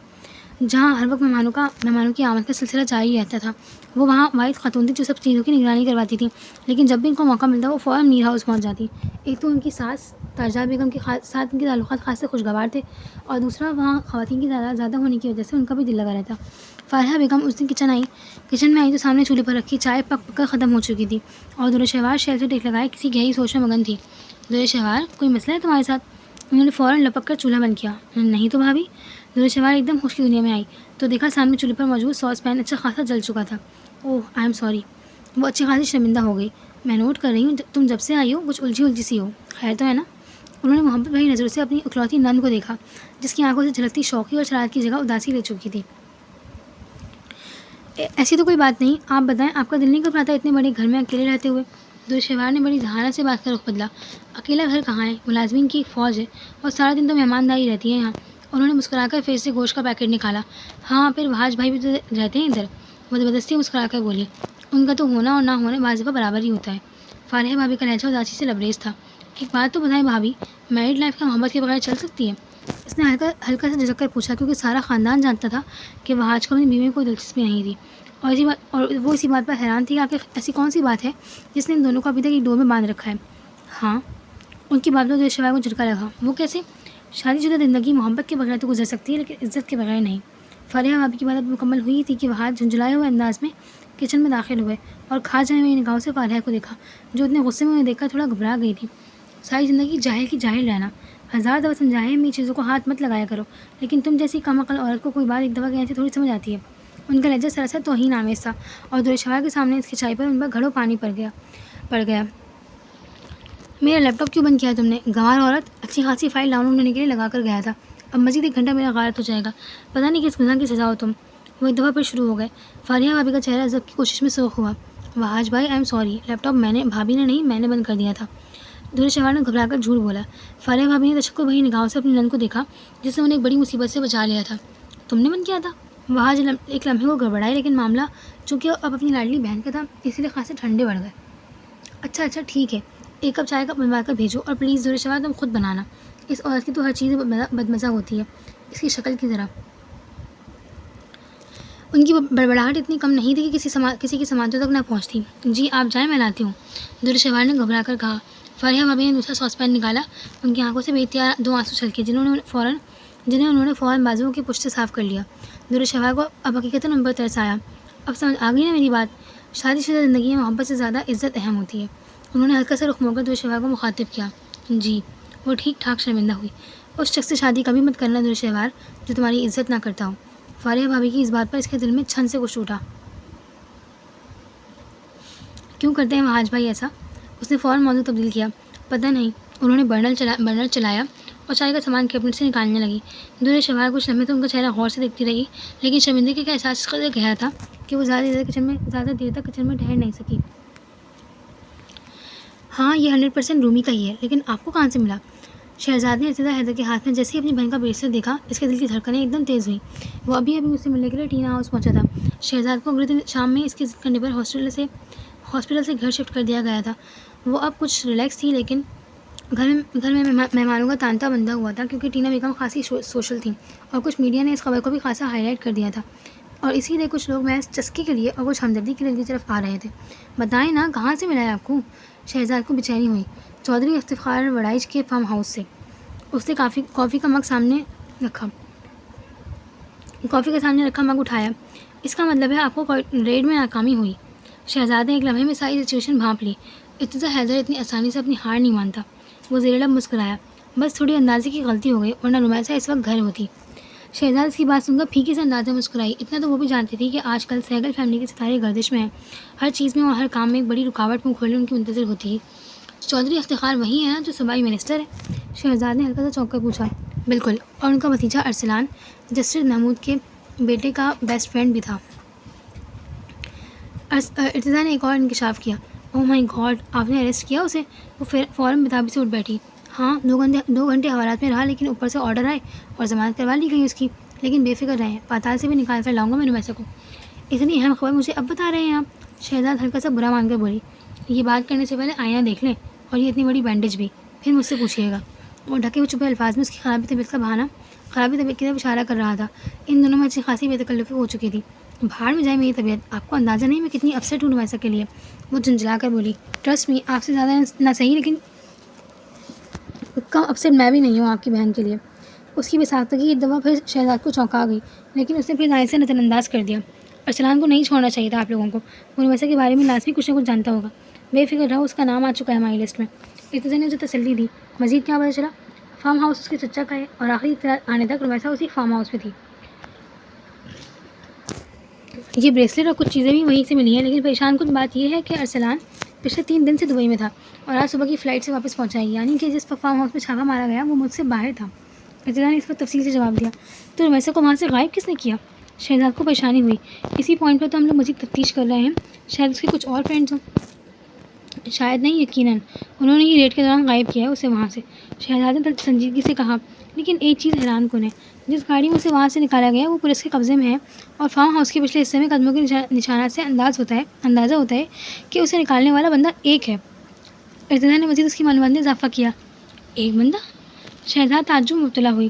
جہاں ہر وقت مہمانوں کی آمد کا سلسلہ جاری رہتا تھا۔ وہ وہاں واحد خاتون تھی جو سب چیزوں کی نگرانی کرواتی تھی، لیکن جب بھی ان کو موقع ملتا وہ فوراً میر ہاؤس پہنچ جاتی۔ ایک تو ان کی ساس تاجہ بیگم کے ساتھ ان کے تعلقات خاصے خوشگوار تھے، اور دوسرا وہاں خواتین کی تعداد زیادہ ہونے کی وجہ سے ان کا بھی دل لگا رہتا۔ فارحہ بیگم اس دن کچن میں آئی تو سامنے چولہے پر رکھی چائے پک کر ختم ہو چکی تھی، اور شہوار شیل سے ٹیک لگائے کسی گہری سوچ میں مگن تھی۔ شہوار، کوئی مسئلہ ہے تمہارے ساتھ؟ انہوں نے فوراً لپک کر چولہا بند کیا۔ نہیں تو بھابھی۔ شہوار ایک دم خوش کی دنیا میں آئی تو دیکھا سامنے چولہے پر موجود ساس پین اچھا خاصا جل چکا تھا۔ اوہ، آئی ایم سوری۔ وہ اچھی خاصی شرمندہ ہو گئی۔ میں نوٹ کر رہی ہوں تم جب سے آئی ہو کچھ الجھی سی ہو، خیر تو ہے نا؟ انہوں نے محبت بھری نظروں سے اپنی اکلوتی نند کو دیکھا، جس کی آنکھوں سے جھلکتی شوقی اور شرارت کی جگہ اداسی لے چکی تھی۔ ایسی تو کوئی بات نہیں، آپ بتائیں، آپ کا دل نہیں گھبراتا اتنے بڑے گھر میں اکیلے رہتے ہوئے؟ شہوار نے بڑی ذہانت سے بات کا رخ بدلا۔ اکیلا گھر کہاں ہے، ملازمین کی ایک فوج ہے، اور سارا دن تو مہمانداری رہتی ہے یہاں۔ انہوں نے مسکرا کر فریج سے گوشت کا پیکٹ نکالا۔ ہاں، پھر وہاج بھائی بھی تو رہتے ہیں ادھر، وہ زبردستی مسکرا کر بولی۔ ان کا تو ہونا اور نہ ہونا بعض دفعہ برابر ہی ہوتا ہے۔ فارحہ بھابھی کا لہجہ اداسی سے لبریز تھا۔ ایک بات تو بتائیں بھابھی، میرڈ لائف کا محبت کے بغیر چل سکتی ہے؟ اس نے ہلکا سے جھجک کر پوچھا، کیونکہ سارا خاندان جانتا تھا کہ وہاج کو اپنی بیوی میں کوئی دلچسپی نہیں تھی، اور وہ اسی بات پر حیران تھی کہ آخر ایسی کون سی بات ہے جس نے ان دونوں کو ابھی تک ایک ڈور میں باندھ رکھا ہے۔ ہاں، ان کی بات پر شہوار کو جھٹکا لگا۔ وہ کیسے؟ شادی شدہ زندگی محبت کے بغیر تو گزر سکتی ہے، لیکن عزت کے بغیر نہیں۔ فارحہ بھابھی کی بات مکمل ہوئی تھی کہ وہاج جھنجھلائے ہوئے انداز میں کچن میں داخل ہوئے اور کھا جانے والی نگاہوں سے فارحہ کو دیکھا، جو اتنے غصے میں انہیں دیکھ کر تھوڑا گھبرا گئی تھی۔ ساری زندگی جاہل کی جاہل رہنا، ہزار دفعہ سمجھایا ہے میں چیزوں کو ہاتھ مت لگایا کرو، لیکن تم جیسی کم عقل عورت کو کوئی بات ایک دفعہ کہنے سے تھوڑی سمجھ آتی ہے۔ ان کا لہجہ سراسر توہین آمیز تھا، اور شہوار کے سامنے اس کھچائی پر ان پر گھڑوں پانی پڑ گیا۔ میرا لیپ ٹاپ کیوں بند کیا ہے تم نے؟ گنوار عورت، اچھی خاصی فائل ڈاؤن لوڈ ہونے کے لیے لگا کر گیا تھا، اب مزید 1 گھنٹہ میرا غارت ہو جائے گا، پتہ نہیں کس گناہ کی سزا ہو تم۔ وہ ایک دفعہ پھر شروع ہو گئے۔ فارحہ بھابھی کا چہرہ ضبط کی کوشش میں سرخ ہوا۔ وہاج بھائی، I am sorry, laptop بھابھی نے نہیں، میں نے بند کر دیا تھا۔ شہوار نے گھبرا کر جھوٹ بولا۔ فارحہ بھابھی نے تشکر بھری نگاہوں سے اپنی نند کو دیکھا، جس نے انہیں ایک بڑی مصیبت سے بچا لیا تھا۔ تم نے بند کیا تھا؟ وہاج ایک لمحے کو گڑبڑائے، لیکن معاملہ چونکہ اب اپنی لاڈلی بہن کا تھا، اسی لیے خاصے ٹھنڈے پڑ گئے۔ اچھا ٹھیک ہے، 1 کپ چائے کا بنوا کر بھیجو، اور پلیز شہوار تم خود بنانا، اس عورت کی تو ہر چیز بدمزہ ہوتی ہے، اس کی شکل کی طرح۔ ان کی بڑبڑاہٹ اتنی کم نہیں تھی کہ کسی کی سماعتوں تک نہ پہنچتی۔ جی آپ جائیں، میں لاتی ہوں، شہوار نے گھبرا کر کہا۔ فارحہ بھابھی نے دوسرا ساس پین نکالا۔ ان کی آنکھوں سے بے اختیار 2 آنسو چھلکے، جنہیں انہوں نے فوراً بازوؤں کی پشت سے صاف کر لیا۔ شہوار کو اب حقیقتاً ان پر ترس آیا۔ اب سمجھ آ گئی نا میری بات؟ شادی شدہ زندگی میں محبت سے زیادہ عزت اہم ہوتی ہے۔ انہوں نے ہلکا سے رخ موڑ کر شہوار کو مخاطب کیا۔ جی۔ وہ ٹھیک ٹھاک شرمندہ ہوئی۔ اس شخص سے شادی کبھی مت کرنا شہوار، جو تمہاری عزت نہ کرتا ہو۔ فارحہ بھابھی کی اس بات پر اس کے دل میں چھن سے کچھ ٹوٹا۔ کیوں کرتے ہیں وہاج بھائی ایسا؟ اس نے فوراً موضوع تبدیل کیا۔ پتہ نہیں۔ انہوں نے برنر چلایا اور چائے کا سامان کیبنٹ سے نکالنے لگی۔ شہوار کچھ لمحے تو ان کا چہرہ غور سے دیکھتی رہی، لیکن شرمندگی کا احساس اس قدر گہرا تھا کہ وہ زیادہ دیر تک کچن میں ٹھہر نہیں سکی۔ ہاں، یہ 100% رومی کا ہی ہے، لیکن آپ کو کہاں سے ملا؟ شہزاد نے ارتضیٰ حیدر کے ہاتھ میں جیسے ہی اپنی بہن کا بریسلٹ دیکھا، اس کے دل کی دھڑکنیں ایک دم تیز ہوئیں۔ وہ ابھی اس سے ملنے کے لیے ٹینا ہاؤس پہنچا تھا۔ شہزاد کو اگلے دن شام میں اس کی ضد کرنے پر ہاسپٹل سے گھر شفٹ کر دیا گیا تھا۔ وہ اب کچھ ریلیکس تھی، لیکن گھر میں مہمانوں کا تانتا بندھا ہوا تھا، کیونکہ ٹینا بیگم خاصی سوشل تھیں، اور کچھ میڈیا نے اس خبر کو بھی خاصا ہائی لائٹ کر دیا تھا، اور اسی لیے کچھ لوگ محض چسکے کے لیے اور کچھ ہمدردی کے لیے ان کی طرف آ رہے تھے۔ بتائیں نا، کہاں سے ملا ہے آپ کو؟ شہزاد کو بے چینی ہوئی۔ چودھری افتخار وڑائچ کے فارم ہاؤس سے۔ اس نے کافی کا سامنے رکھا مگ اٹھایا۔ اس کا مطلب ہے آپ کو ریڈ میں ناکامی ہوئی؟ شہزاد نے ایک لمحے میں ساری سچویشن بھانپ لی۔ ارتضیٰ حیدر اتنی آسانی سے اپنی ہار نہیں مانتا۔ وہ زیر لب مسکرایا۔ بس تھوڑی اندازے کی غلطی ہو گئی، ورنہ رومیسا اس وقت گھر ہوتی۔ شہزاد اس کی بات سن کر پھیکے سے انداز میں مسکرائی۔ اتنا تو وہ بھی جانتی تھی کہ آج کل سہگل فیملی کے ستارے گردش میں ہیں، ہر چیز میں اور ہر کام میں ایک بڑی رکاوٹ منہ کھولے ان کی منتظر ہوتی ہے۔ چودھری افتخار وہی ہے نا جو صوبائی منسٹر ہے؟ شہزاد نے ہلکا سا چونک کر پوچھا۔ بالکل، اور ان کا بھتیجا ارسلان جسٹس محمود کے بیٹے کا بیسٹ فرینڈ بھی تھا۔ ارتضیٰ نے ایک اور انکشاف کیا۔ اوہ مائی گاڈ، آپ نے اریسٹ کیا اسے؟ وہ فوراً بتابی سے اٹھ بیٹھی۔ ہاں، 2 گھنٹے حوالات میں رہا، لیکن اوپر سے آرڈر آئے اور ضمانت کروا لی گئی اس کی۔ لیکن بے فکر رہیں، پاتال سے بھی نکال کر لاؤں گا میں رومیسا کو۔ اتنی اہم خبر مجھے اب بتا رہے ہیں آپ؟ شہزاد ہلکا سا برا مان کر بولی۔ یہ بات کرنے سے پہلے آئینہ دیکھ لیں، اور یہ اتنی بڑی بینڈیج بھی، پھر مجھ سے پوچھیے گا۔ اور ڈھکے ہوئے چھپے الفاظ میں اس کی خرابی طبیعت کی طرف اشارہ کر رہا تھا۔ ان دونوں میں اچھی خاصی بے تکلفی ہو چکی تھی۔ بھاڑ میں جائے میری طبیعت، آپ کو اندازہ نہیں میں کتنی اپسیٹ ہوں رومیسا کے لیے، وہ جھنجھلا کر بولی۔ ٹرسٹ می، آپ سے زیادہ نہ صحیح لیکن کم اپسیٹ میں بھی نہیں ہوں آپ کی بہن کے لیے۔ اس کی بےساختگی ایک دفعہ پھر شہزاد کو چونکا گئی، لیکن اس نے پھر دائیں سے نظر انداز کر دیا۔ ارسلان کو نہیں چھوڑنا چاہیے تھا آپ لوگوں کو، وہ رومیسا کے بارے میں لازمی کچھ نہ کچھ جانتا ہوگا۔ بے فکر رہو، اس کا نام آ چکا ہے ہماری لسٹ میں۔ ارتضیٰ نے اسے تسلی دی۔ مزید کیا پتہ چلا؟ فارم ہاؤس اس کے چچا کا ہے، اور آخری اطلاعات آنے تک رومیسا اسی فارم ہاؤس میں تھی۔ یہ بریسلیٹ اور کچھ چیزیں بھی وہیں سے ملی ہیں، لیکن پریشان کن بات یہ ہے کہ ارسلان پچھلے 3 دن سے دبئی میں تھا اور آج صبح کی فلائٹ سے واپس پہنچا ہے، یعنی کہ جس فارم ہاؤس میں چھاپا مارا گیا وہ ملک سے باہر تھا۔ ارتضیٰ نے اس پر تفصیل سے جواب دیا۔ تو رومیسا کو وہاں سے غائب کس نے کیا؟ شہزاد کو پریشانی ہوئی۔ اسی پوائنٹ پر تو ہم لوگ مزید تفتیش کر رہے ہیں، شاید اس کے کچھ اور فرینڈز ہوں۔ شاید نہیں، یقیناً انہوں نے ہی ریڈ کے دوران غائب کیا ہے اسے وہاں سے، شہزاد نے سنجیدگی سے کہا۔ لیکن ایک چیز حیران کن ہے، جس گاڑی میں اسے وہاں سے نکالا گیا وہ پولیس کے قبضے میں ہے، اور فارم ہاؤس کے پچھلے حصے میں قدموں کے نشانات سے اندازہ ہوتا ہے کہ اسے نکالنے والا بندہ ایک ہے۔ ارتضیٰ نے مزید اس کی معلومات میں اضافہ کیا۔ ایک بندہ؟ شہزاد تعجب میں مبتلا ہوئی۔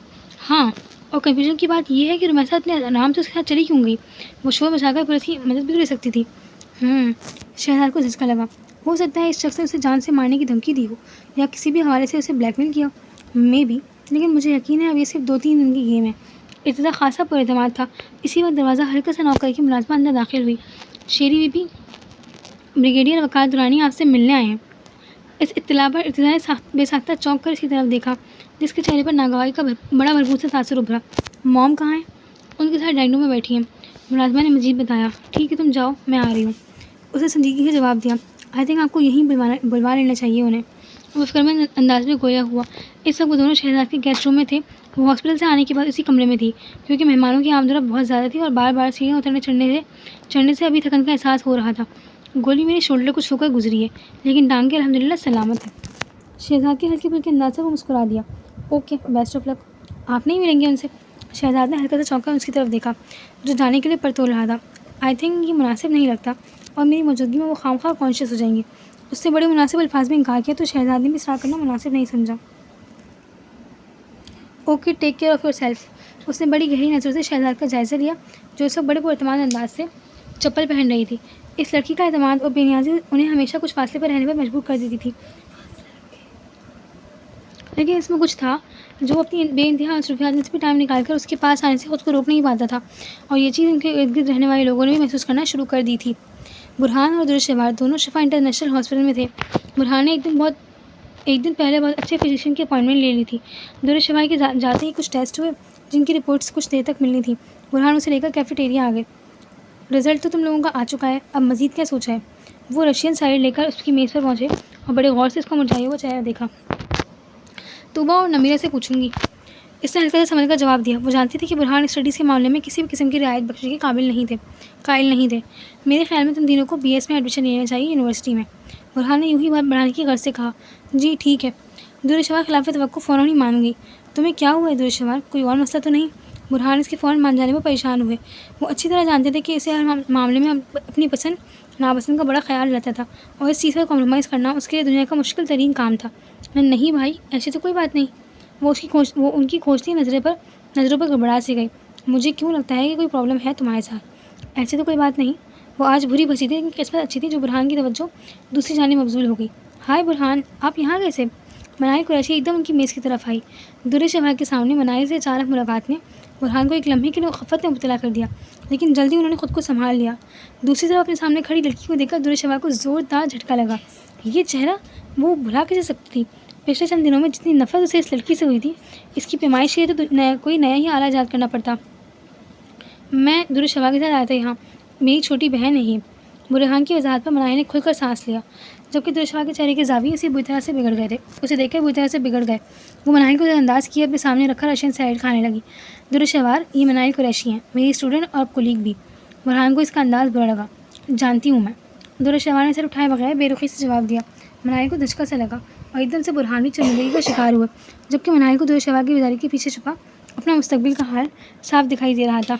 ہاں، اور کنفیوژن کی بات یہ ہے کہ رومیسا اتنے آرام سے اس کے ساتھ چلی کیوں گئی؟ وہ شور مچا کر پولیس کی مدد بھی تو لے سکتی تھی۔ شہزاد کو جھٹکا لگا۔ ہو سکتا ہے اس شخص نے اسے جان سے مارنے کی دھمکی دی ہو، یا کسی بھی حوالے سے اسے بلیک میل کیا ہو، مے بی، لیکن مجھے یقین ہے اب یہ صرف 2-3 دن کی گیم ہے۔ ارتضیٰ خاصا پر اعتماد تھا۔ اسی وقت دروازہ ہلکا سا نوک کر کے ملازمہ اندر داخل ہوئی۔ شیری بی بی، بریگیڈیئر وقار درانی آپ سے ملنے آئے ہیں۔ اس اطلاع پر ارتضیٰ نے بے ساختہ چونک کر اس کی طرف دیکھا، جس کے چہرے پر ناگواری کا بڑا بھرپور سے تاثر ابھرا۔ موم کہاں ہیں؟ ان کے ساتھ ڈائننگ روم میں بیٹھی ہیں، ملازمہ نے مزید بتایا۔ ٹھیک ہے، تم جاؤ، میں آ رہی ہوں۔ اس نے سنجیدگی سے جواب دیا۔ آئی تھنک آپ کو یہیں بلوا لینا چاہیے انہیں۔ وہ فکرمند انداز میں گویا ہوا۔ اس وقت وہ دونوں شہزاد کے گیسٹ روم میں تھے۔ وہ ہاسپٹل سے آنے کے بعد اسی کمرے میں تھی، کیونکہ مہمانوں کی آمد و رفت بہت زیادہ تھی اور بار بار سیڑھیاں اترنے چڑھنے سے ابھی تھکن کا احساس ہو رہا تھا۔ گولی میرے شولڈر کو چھو کر گزری ہے، لیکن ٹانگیں الحمدللہ سلامت ہے۔ شہزاد کے ہلکے پھلکے انداز سے وہ مسکرا دیا۔ اوکے، بیسٹ آف لک۔ آپ نہیں ملیں گے ان سے؟ شہزاد نے ہلکا سا چونک کر اس کی طرف دیکھا، جو جانے کے لیے پر تول رہا تھا۔ آئی تھنک یہ مناسب نہیں لگتا، اور میری موجودگی میں وہ خواہ کانشیس ہو جائیں گی۔ اس سے بڑے مناسب الفاظ میں انکار کیا تو شہزاد نے بھی اصرار کرنا مناسب نہیں سمجھا۔ Okay, take care of your self. اس نے بڑی گہری نظروں سے شہزاد کا جائزہ لیا، جو اس وقت بڑے پراعتماد انداز سے چپل پہن رہی تھی۔ اس لڑکی کا اعتماد اور بے نیازی انہیں ہمیشہ کچھ فاصلے پر رہنے پر مجبور کر دیتی تھی، لیکن اس میں کچھ تھا جو اپنی بے انتہا مصروفیات میں سے بھی ٹائم نکال کر اس کے پاس آنے سے خود کو روک نہیں پاتا تھا، اور یہ چیز ان کے ارد گرد رہنے والے لوگوں نے بھی محسوس کرنا شروع کر دی تھی۔ برہان اور درشوار دونوں شفا انٹرنیشنل ہاسپٹل میں تھے۔ برہان نے ایک دن پہلے بہت اچھے فزیشین کی اپائنٹمنٹ لے لی تھی۔ درشوار کے جاتے ہی کچھ ٹیسٹ ہوئے، جن کی رپورٹس کچھ دیر تک ملنی تھی۔ برہان اسے لے کر کیفیٹیریا آ گئے۔ رزلٹ تو تم لوگوں کا آ چکا ہے، اب مزید کیا سوچا ہے؟ وہ رشین سائڈ لے کر اس کی میز پر پہنچے اور بڑے غور سے اس کا مرجھایا ہوا چہرہ دیکھا۔ توبہ اور نمیرہ سے پوچھوں گی، اس نے ہلکا سا سمجھ کر جواب دیا۔ وہ جانتی تھی کہ برہان اسٹڈیز کے معاملے میں کسی بھی قسم کی رعایت بخشی کے قائل نہیں تھے۔ میرے خیال میں تم تینوں کو BS میں ایڈمیشن لینا چاہیے یونیورسٹی میں۔ برہان نے یوں ہی بات بڑھانے کی غرض سے کہا۔ جی ٹھیک ہے۔ درشوار خلاف توقع فوراً ہی مان گئی۔ تمہیں کیا ہوا ہے درشوار؟ کوئی اور مسئلہ تو نہیں؟ برہان اس کے فوراً مان جانے پر پریشان ہوئے۔ وہ اچھی طرح جانتے تھے کہ اسے ہر معاملے میں اپنی پسند ناپسند کا بڑا خیال رہتا تھا، اور اس چیز پر کمپرومائز کرنا اس کے لیے دنیا کا مشکل ترین کام تھا۔ نہیں بھائی، ایسی تو کوئی بات نہیں۔ وہ ان کی کھوجتی نظروں پر گڑبڑا سے گئی۔ مجھے کیوں لگتا ہے کہ کوئی پرابلم ہے تمہارے ساتھ؟ ایسی تو کوئی بات نہیں۔ وہ آج بری بھنسی تھی، لیکن قسمت اچھی تھی جو برہان کی توجہ دوسری جانب مبذول ہو گئی۔ ہائے برہان، آپ یہاں کیسے؟ مناہل قریشی ایک دم ان کی میز کی طرف آئی۔ درشوار کے سامنے مناہل سے اچانک ملاقات نے برہان کو ایک لمحے کے لیے خفت میں مبتلا کر دیا، لیکن جلدی انہوں نے خود کو سنبھال لیا۔ دوسری طرف اپنے سامنے کھڑی لڑکی کو دیکھ کر درشوار کو زوردار جھٹکا لگا۔ یہ چہرہ وہ بھلا کیسے سکتی تھی؟ پچھلے چند دنوں میں جتنی نفرت اسے اس لڑکی سے ہوئی تھی، اس کی پیمائش کے لیے تو کوئی نیا ہی آلہ ایجاد کرنا پڑتا۔ میں درشوار کے ساتھ آیا تھا یہاں، میری چھوٹی بہن ہے یہ۔ برہان کی وضاحت پر مناہل نے کھل کر سانس لیا۔ جبکہ درشوا کے چہرے کے زاویے اسی بری طرح سے بگڑ گئے تھے. اسے دیکھ کر بری طرح سے بگڑ گئے. وہ منائل کو نظر انداز کیے اپنے سامنے رکھا رشین سیلیڈ کھانے لگی. درشوار یہ منائل قریشی ہیں, میری اسٹوڈنٹ اور کولیگ بھی. برہان کو اس کا انداز برا لگا. جانتی ہوں میں. درشوار نے سر اٹھائے بغیر بے رخی سے جواب دیا. منائل کو دھچکا سا لگا اور ایک دم سے برہان بھی شرمندگی کا شکار ہوئے, جبکہ منائل کو درشوار کی بیداری کے پیچھے چھپا اپنا مستقبل کا حال صاف دکھائی دے رہا تھا.